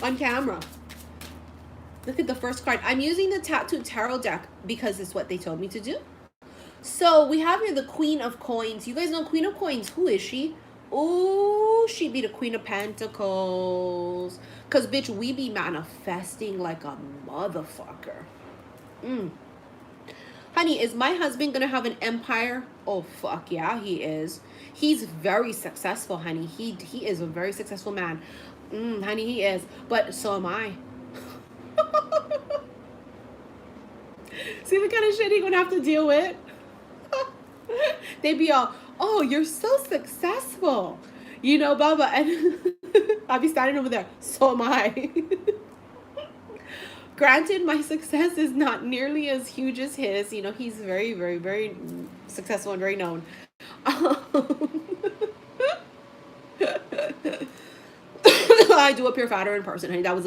on camera. Look at the first card. I'm using the Tattooed Tarot deck because it's what they told me to do. So we have here the Queen of Coins. You guys know Queen of Coins. Who is she? Oh, she'd be the Queen of Pentacles. Because, bitch, we be manifesting like a motherfucker. Honey, is my husband going to have an empire? Oh, fuck yeah, he is. He's very successful, honey. He is a very successful man. Honey, he is. But so am I. See the kind of shit he going to have to deal with? They be all, oh, you're so successful, you know, Baba, and I'll be standing over there, so am I. Granted, my success is not nearly as huge as his. You know, he's very, very, very successful and very known. I do appear fatter in person, honey. That was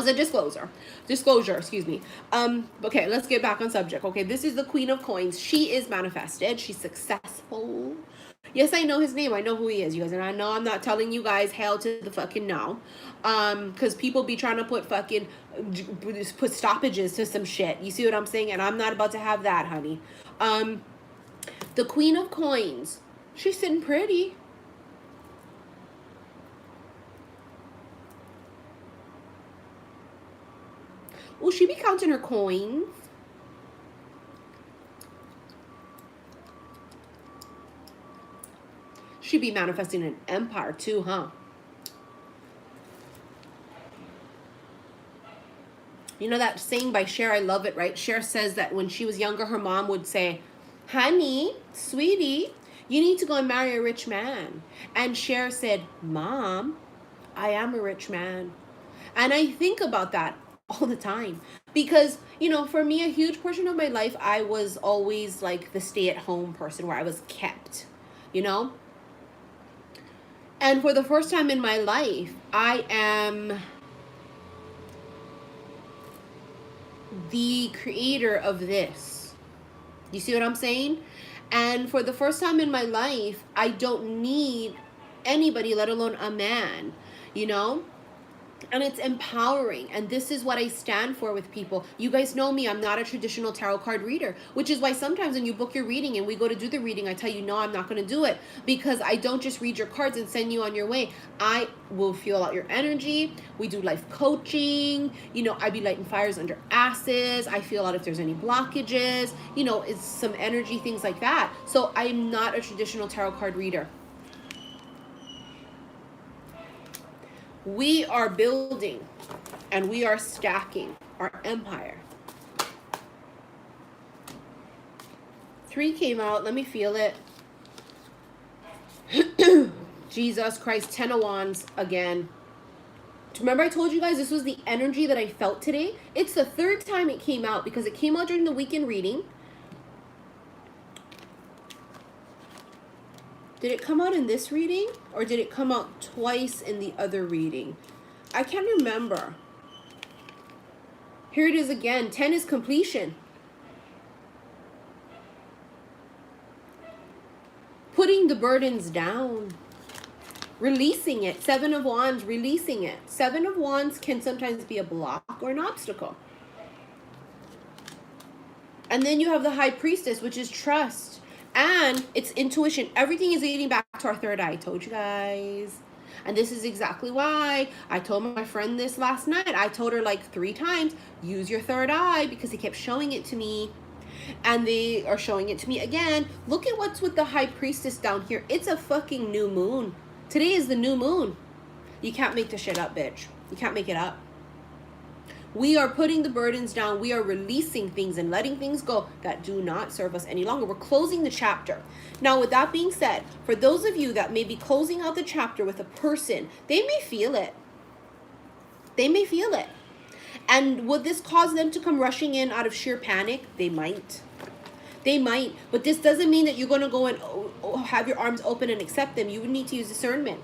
a disclosure, excuse me. Okay, let's get back on subject. Okay, this is the Queen of Coins. She is manifested. She's successful. Yes, I know his name. I know who he is, you guys. And I know I'm not telling you guys hell to the fucking no. Because people be trying to put stoppages to some shit. You see what I'm saying? And I'm not about to have that, honey. The Queen of Coins. She's sitting pretty. Will she be counting her coins? She'd be manifesting an empire too, huh? You know that saying by Cher, I love it, right? Cher says that when she was younger, her mom would say, honey, sweetie, you need to go and marry a rich man. And Cher said, Mom, I am a rich man. And I think about that all the time because, you know, for me, a huge portion of my life, I was always like the stay-at-home person where I was kept, you know? And for the first time in my life, I am the creator of this. You see what I'm saying? And for the first time in my life, I don't need anybody, let alone a man, you know? And it's empowering. And this is what I stand for with people. You guys know me. I'm not a traditional tarot card reader, which is why sometimes when you book your reading and we go to do the reading, I tell you, no, I'm not going to do it because I don't just read your cards and send you on your way. I will feel out your energy. We do life coaching. You know, I be lighting fires under asses. I feel out if there's any blockages, you know, it's some energy, things like that. So I'm not a traditional tarot card reader. We are building and we are stacking our empire. 3 came out. Let me feel it. Jesus Christ. 10 of Wands again. Remember I told you guys this was the energy that I felt today? It's the 3rd time it came out because it came out during the weekend reading. Did it come out in this reading? Or did it come out twice in the other reading? I can't remember. Here it is again. 10 is completion. Putting the burdens down. Releasing it. 7 of Wands, releasing it. 7 of Wands can sometimes be a block or an obstacle. And then you have the High Priestess, which is trust. And it's intuition. Everything is leading back to our 3rd eye. I told you guys. And this is exactly why I told my friend this last night. I told her like 3 times, use your 3rd eye because he kept showing it to me. And they are showing it to me again. Look at what's with the high priestess down here. It's a fucking new moon. Today is the new moon. You can't make this shit up, bitch. You can't make it up. We are putting the burdens down. We are releasing things and letting things go that do not serve us any longer. We're closing the chapter. Now, with that being said, for those of you that may be closing out the chapter with a person, they may feel it. They may feel it. And would this cause them to come rushing in out of sheer panic? They might. They might. But this doesn't mean that you're going to go and have your arms open and accept them. You would need to use discernment.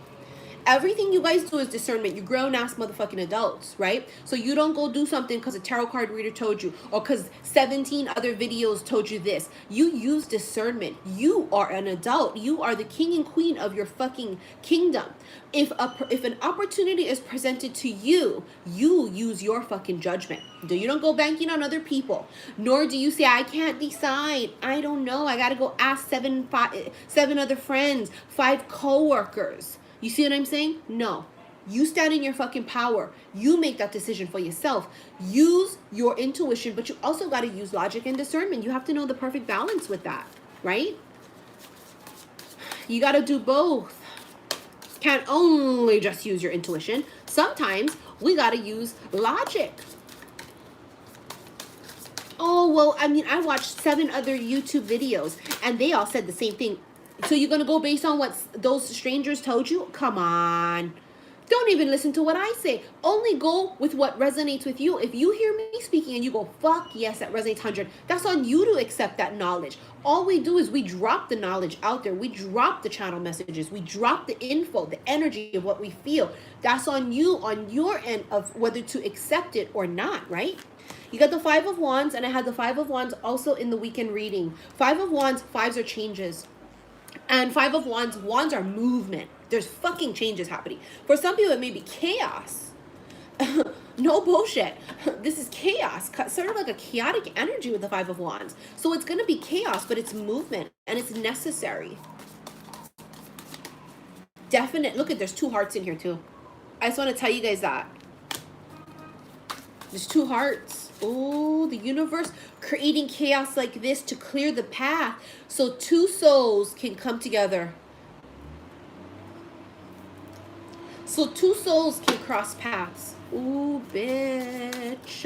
Everything you guys do is discernment. You grown-ass motherfucking adults, right? So you don't go do something because a tarot card reader told you, or because 17 other videos told you this. You use discernment. You are an adult. You are the king and queen of your fucking kingdom. If an opportunity is presented to you, you use your fucking judgment. You don't go banking on other people. Nor do you say, I can't decide. I don't know. I got to go ask seven other friends, 5 co-workers. You see what I'm saying? No. You stand in your fucking power. You make that decision for yourself. Use your intuition, but you also got to use logic and discernment. You have to know the perfect balance with that, right? You got to do both. Can't only just use your intuition. Sometimes we got to use logic. Oh, well, I mean, I watched 7 other YouTube videos and they all said the same thing. So you're going to go based on what those strangers told you? Come on. Don't even listen to what I say. Only go with what resonates with you. If you hear me speaking and you go, fuck yes, that resonates 100, that's on you to accept that knowledge. All we do is we drop the knowledge out there. We drop the channel messages. We drop the info, the energy of what we feel. That's on you, on your end of whether to accept it or not, right? You got the 5 of Wands, and I had the 5 of Wands also in the weekend reading. 5 of Wands, 5s are changes. And 5 of Wands, Wands are movement. There's fucking changes happening. For some people, it may be chaos. No bullshit. This is chaos. Sort of like a chaotic energy with the 5 of Wands. So it's going to be chaos, but it's movement. And it's necessary. Definite. Look at, there's 2 hearts in here too. I just want to tell you guys that. There's 2 hearts. Oh, the universe creating chaos like this to clear the path so 2 souls can come together. So 2 souls can cross paths. Ooh, bitch.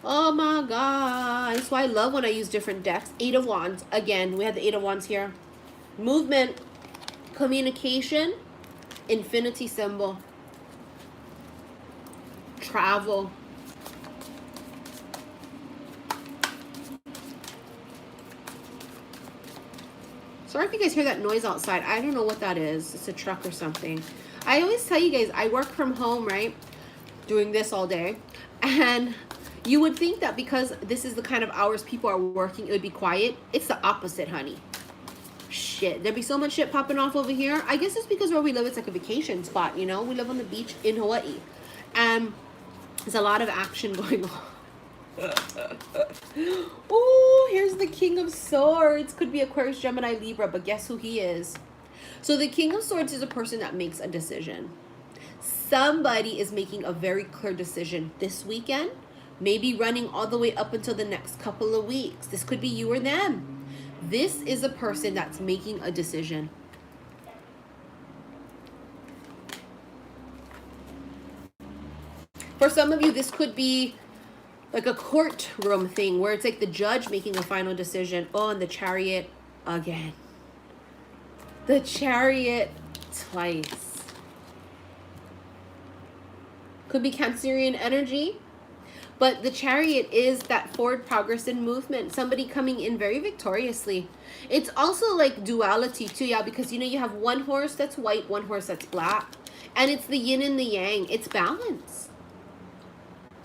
Oh my God. That's why I love when I use different decks. 8 of Wands. Again, we have the 8 of Wands here. Movement, communication, infinity symbol, travel. Sorry if you guys hear that noise outside. I don't know what that is. It's a truck or something. I always tell you guys, I work from home, right? Doing this all day. And you would think that because this is the kind of hours people are working, it would be quiet. It's the opposite, honey. Shit. There'd be so much shit popping off over here. I guess it's because where we live, it's like a vacation spot, you know? We live on the beach in Hawaii. And there's a lot of action going on. Oh, here's the King of Swords. Could be Aquarius, Gemini, Libra, but guess who he is? So the King of Swords is a person that makes a decision. Somebody is making a very clear decision this weekend, maybe running all the way up until the next couple of weeks. This could be you or them. This is a person that's making a decision. For some of you, this could be like a courtroom thing where it's like the judge making a final decision. Oh, and the Chariot again. The Chariot twice. Could be Cancerian energy. But the Chariot is that forward progress and movement. Somebody coming in very victoriously. It's also like duality too, yeah, because you know you have one horse that's white, one horse that's black. And it's the yin and the yang. It's balance.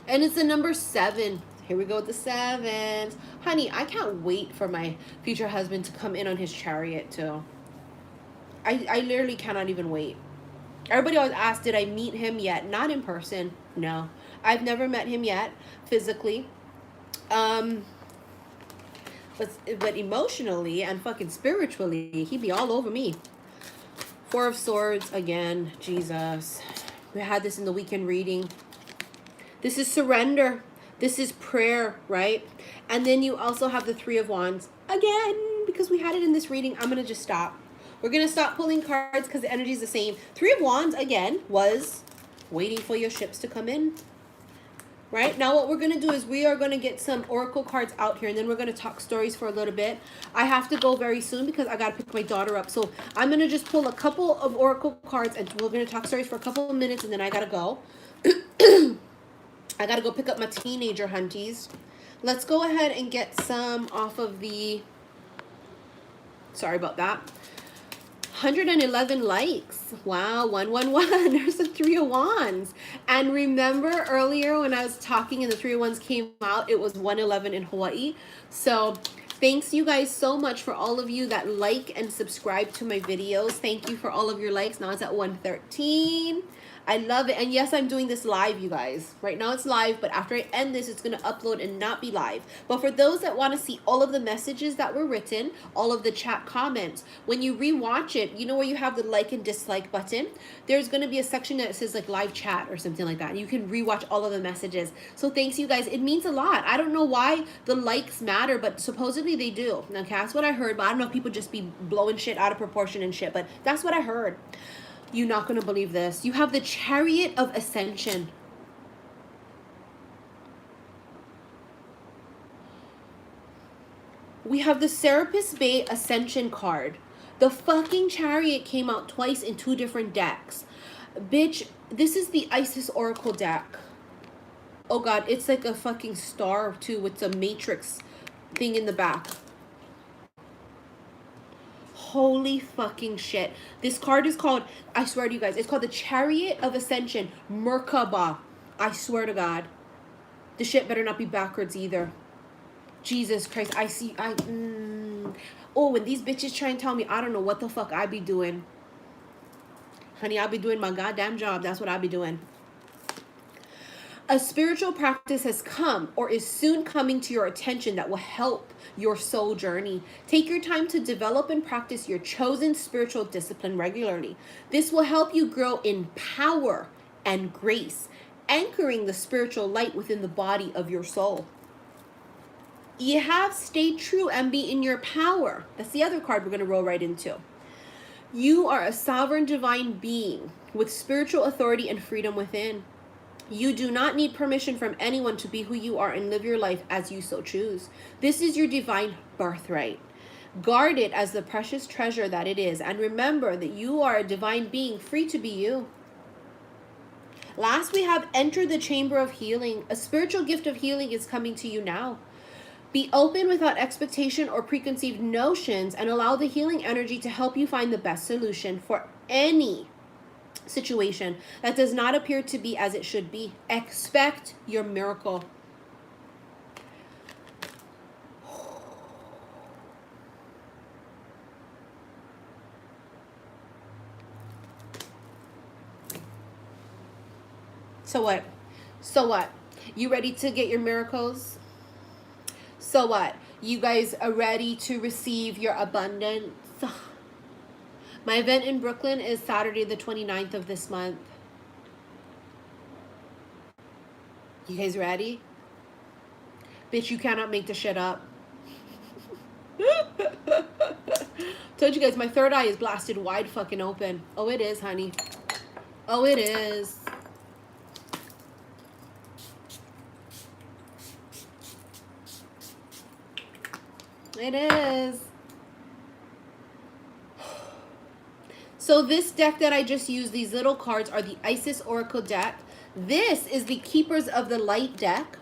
And it's the number 7. Here we go with the 7s. Honey, I can't wait for my future husband to come in on his Chariot too. I literally cannot even wait. Everybody always asks, did I meet him yet? Not in person. No. I've never met him yet, physically. But emotionally and fucking spiritually, he'd be all over me. 4 of Swords, again, Jesus. We had this in the weekend reading. This is surrender. This is prayer, right? And then you also have the Three of Wands. Again, because we had it in this reading, I'm going to just stop. We're going to stop pulling cards because the energy is the same. Three of Wands, again, was waiting for your ships to come in. Right? Now what we're going to do is we are going to get some oracle cards out here, and then we're going to talk stories for a little bit. I have to go very soon because I got to pick my daughter up. So I'm going to just pull a couple of oracle cards, and we're going to talk stories for a couple of minutes, and then I got to go. I got to go pick up my teenager hunties. Let's go ahead and get some off of the... Sorry about that. 111 likes. Wow, 111. There's the Three of Wands. And remember earlier when I was talking and the Three of Wands came out, it was 111 in Hawaii. So thanks you guys so much for all of you that like and subscribe to my videos. Thank you for all of your likes. Now it's at 113. I love it. And yes, I'm doing this live, you guys. Right now it's live, but after I end this, it's going to upload and not be live. But for those that want to see all of the messages that were written, all of the chat comments, when you rewatch it, you know where you have the like and dislike button? There's going to be a section that says like live chat or something like that. You can rewatch all of the messages. So thanks you guys. It means a lot. I don't know why the likes matter, but supposedly they do. Okay, that's what I heard, but I don't know if people just be blowing shit out of proportion and shit, but that's what I heard. You're not going to believe this. You have the Chariot of Ascension. We have the Serapis Bay Ascension card. The fucking Chariot came out twice in 2 different decks. Bitch, this is the Isis Oracle deck. Oh God, it's like a fucking star too with the matrix thing in the back. Holy fucking shit. This card is called, I swear to you guys, it's called the Chariot of Ascension, Merkabah. I swear to God. The shit better not be backwards either. Jesus Christ, Oh, when these bitches try and tell me I don't know what the fuck I be doing. Honey, I'll be doing my goddamn job. That's what I'll be doing. A spiritual practice has come or is soon coming to your attention that will help your soul journey. Take your time to develop and practice your chosen spiritual discipline regularly. This will help you grow in power and grace, anchoring the spiritual light within the body of your soul. You have stay true and be in your power. That's the other card we're going to roll right into. You are a sovereign divine being with spiritual authority and freedom within. You do not need permission from anyone to be who you are and live your life as you so choose. This is your divine birthright. Guard it as the precious treasure that it is, and remember that you are a divine being free to be you. Last, we have entered the chamber of healing. A spiritual gift of healing is coming to you now. Be open without expectation or preconceived notions and allow the healing energy to help you find the best solution for any situation that does not appear to be as it should be. Expect your miracle. So what? So what? You ready to get your miracles? So what? You guys are ready to receive your abundance? My event in Brooklyn is Saturday the 29th of this month. You guys ready? Bitch, you cannot make the shit up. Told you guys, my third eye is blasted wide fucking open. Oh, it is, honey. Oh, it is. It is. So this deck that I just used, these little cards, are the Isis Oracle deck. This is the Keepers of the Light deck.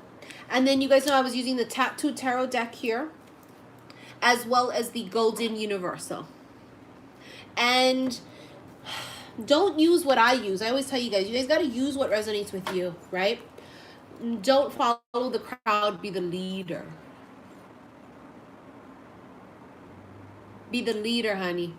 And then you guys know I was using the Tattoo Tarot deck here, as well as the Golden Universal. And don't use what I use. I always tell you guys got to use what resonates with you, right? Don't follow the crowd, be the leader. Be the leader, honey.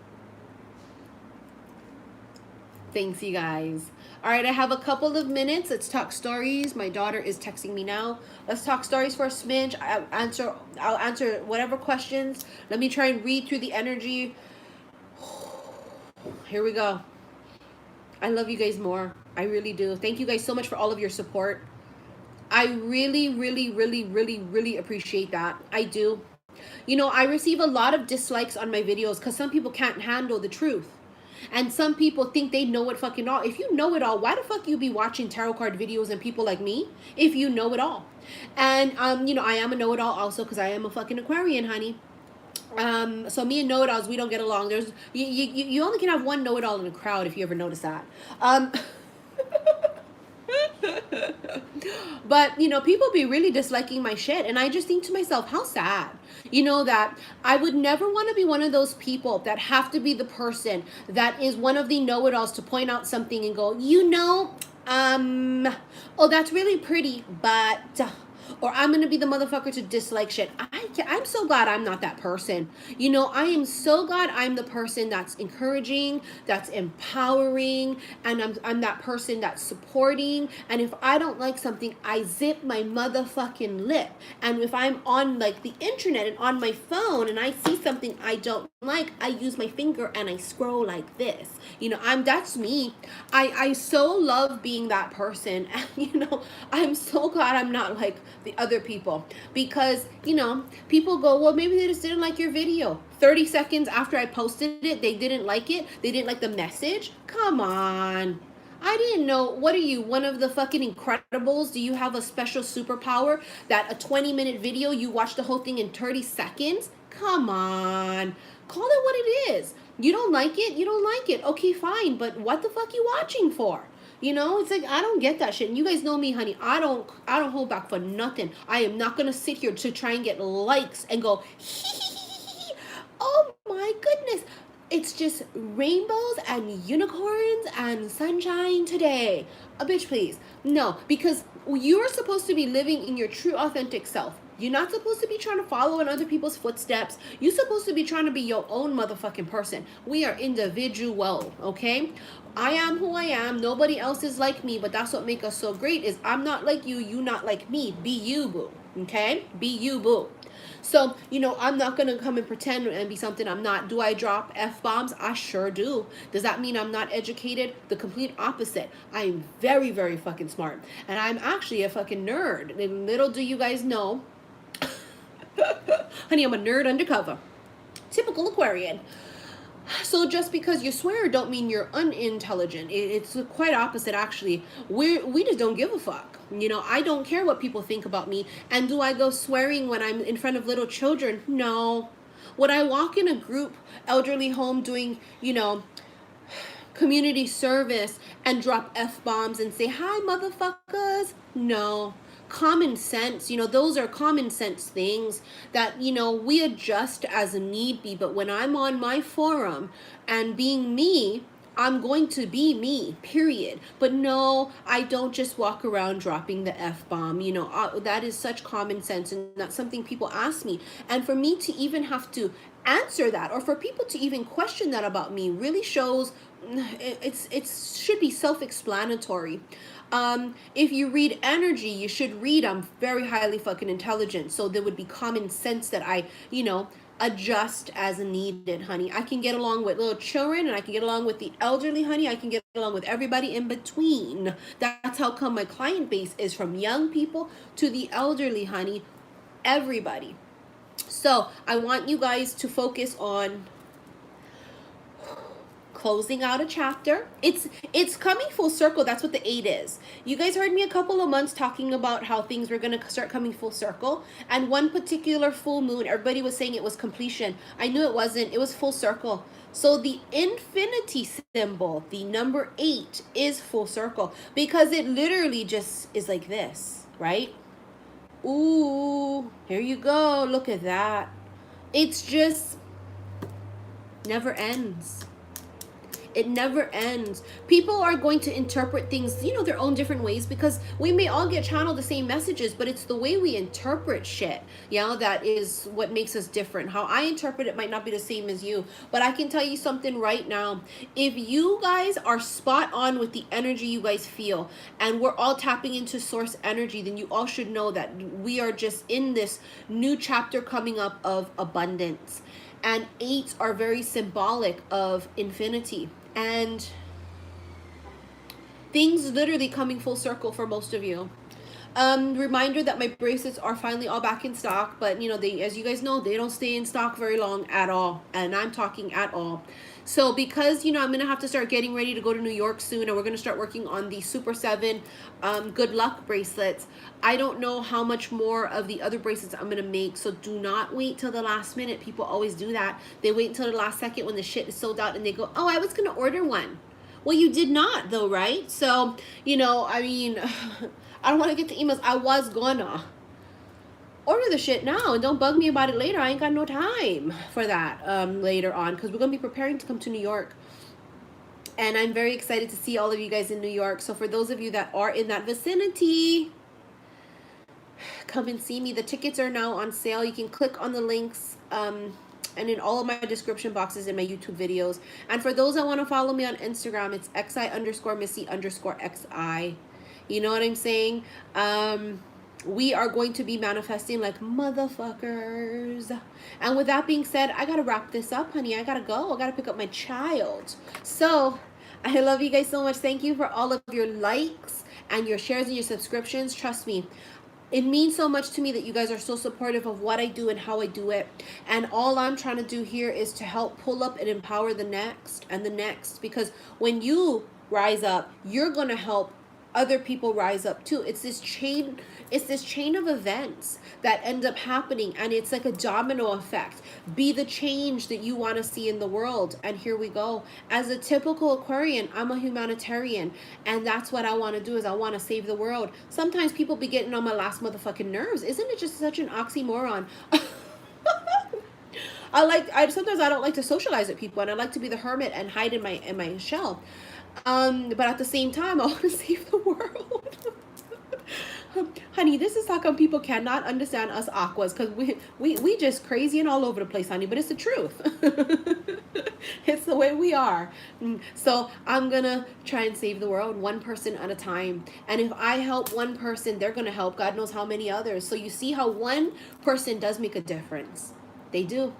Thanks, you guys. All right, I have a couple of minutes. Let's talk stories. My daughter is texting me now. Let's talk stories for a smidge. I'll answer whatever questions. Let me try and read through the energy. Here we go. I love you guys more. I really do. Thank you guys so much for all of your support. I really, really, really, really, really appreciate that. I do. You know, I receive a lot of dislikes on my videos because some people can't handle the truth. And some people think they know it fucking all. If you know it all, why the fuck you be watching tarot card videos and people like me if you know it all? And, you know, I am a know-it-all also because I am a fucking Aquarian, honey. So me and know-it-alls, we don't get along. There's you only can have one know-it-all in a crowd if you ever notice that. But you know, people be really disliking my shit, and I just think to myself, how sad. You know, that I would never want to be one of those people that have to be the person that is one of the know-it-alls to point out something and go, you know, oh, that's really pretty, but or I'm going to be the motherfucker to dislike shit. I'm so glad I'm not that person. You know, I am so glad I'm the person that's encouraging, that's empowering, and I'm that person that's supporting. And if I don't like something, I zip my motherfucking lip. And if I'm on like the internet and on my phone and I see something I don't like, I use my finger and I scroll like this. You know, that's me. I so love being that person. And you know, I'm so glad I'm not like the other people, because you know, people go, well, maybe they just didn't like your video. 30 seconds after I posted it, they didn't like it. They didn't like the message. Come on. I didn't know. What are you, one of the fucking Incredibles? Do you have a special superpower that a 20-minute video, you watch the whole thing in 30 seconds? Come on. Call it what it is. You don't like it? You don't like it. Okay, fine. But what the fuck you watching for? You know, it's like, I don't get that shit. And you guys know me, honey. I don't hold back for nothing. I am not going to sit here to try and get likes and go, oh my goodness. It's just rainbows and unicorns and sunshine today. A bitch, please. No, because you're supposed to be living in your true, authentic self. You're not supposed to be trying to follow in other people's footsteps. You're supposed to be trying to be your own motherfucking person. We are individual, okay? I am who I am. Nobody else is like me, but that's what makes us so great is I'm not like you, you not like me. Be you, boo, okay? Be you, boo. So, you know, I'm not going to come and pretend and be something I'm not. Do I drop F-bombs? I sure do. Does that mean I'm not educated? The complete opposite. I am very, very fucking smart. And I'm actually a fucking nerd. And little do you guys know, honey, I'm a nerd undercover. Typical Aquarian. So just because you swear don't mean you're unintelligent. It's quite opposite, actually. We just don't give a fuck. You know, I don't care what people think about me. And do I go swearing when I'm in front of little children? No. Would I walk in a group, elderly home, doing, you know, community service and drop F-bombs and say, hi, motherfuckers? No. Common sense, you know, those are common sense things that, you know, we adjust as a need be. But when I'm on my forum and being me, I'm going to be me, period. But no, I don't just walk around dropping the F-bomb. You know, that is such common sense, and that's something people ask me. And for me to even have to answer that, or for people to even question that about me, really shows it should be self-explanatory. If you read energy, you should read I'm very highly fucking intelligent. So there would be common sense that I, you know, adjust as needed, honey. I can get along with little children and I can get along with the elderly, honey. I can get along with everybody in between. That's how come my client base is from young people to the elderly, honey. Everybody. So I want you guys to focus on closing out a chapter. It's coming full circle. That's what the 8 is. You guys heard me a couple of months talking about how things were going to start coming full circle. And one particular full moon, everybody was saying it was completion. I knew it wasn't. It was full circle. So the infinity symbol, the number 8, is full circle because it literally just is like this, right? Ooh, here you go. Look at that. It's just never ends. It never ends. People are going to interpret things, you know, their own different ways, because we may all get channeled the same messages, but it's the way we interpret shit, you know, that is what makes us different. How I interpret it might not be the same as you, but I can tell you something right now. If you guys are spot on with the energy you guys feel, and we're all tapping into source energy, then you all should know that we are just in this new chapter coming up of abundance. And 8s are very symbolic of infinity. And things literally coming full circle for most of you. Reminder that my bracelets are finally all back in stock, but you know, they, as you guys know, they don't stay in stock very long at all, and I'm talking at all. So because, you know, I'm gonna have to start getting ready to go to New York soon, and we're gonna start working on the Super 7 good luck bracelets. I don't know how much more of the other bracelets I'm gonna make, so do not wait till the last minute. People always do that. They wait until the last second when the shit is sold out, and they go, oh, I was gonna order one. Well, you did not though, right? So, you know, I mean, I don't want to get the emails. I was gonna order the shit now, and don't bug me about it later. I ain't got no time for that later on, because we're gonna be preparing to come to New York, and I'm very excited to see all of you guys in New York. So for those of you that are in that vicinity, come and see me. The tickets are now on sale. You can click on the links and in all of my description boxes in my YouTube videos. And for those that want to follow me on Instagram, it's xi_missy_xi. You know what I'm saying? We are going to be manifesting like motherfuckers. And with that being said, I gotta wrap this up, honey. I gotta go. I gotta pick up my child. So I love you guys so much. Thank you for all of your likes and your shares and your subscriptions. Trust me, it means so much to me that you guys are so supportive of what I do and how I do it. And all I'm trying to do here is to help pull up and empower the next and the next. Because when you rise up, you're going to help other people rise up too. It's this chain of events that end up happening, and it's like a domino effect. Be the change that you want to see in the world. And here we go. As a typical Aquarian, I'm a humanitarian, and that's what I want to do, is I want to save the world. Sometimes people be getting on my last motherfucking nerves. Isn't it just such an oxymoron? Sometimes I don't like to socialize with people, and I like to be the hermit and hide in my shell. But at the same time, I want to save the world. Honey, this is how come people cannot understand us aquas, because we just crazy and all over the place, honey, but it's the truth. It's the way we are. So I'm gonna try and save the world one person at a time, and if I help one person, they're gonna help God knows how many others. So you see how one person does make a difference. They do.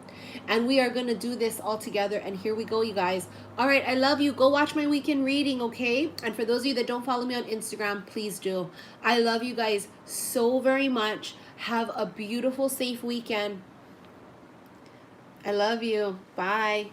And we are going to do this all together. And here we go, you guys. All right, I love you. Go watch my weekend reading, okay? And for those of you that don't follow me on Instagram, please do. I love you guys so very much. Have a beautiful, safe weekend. I love you. Bye.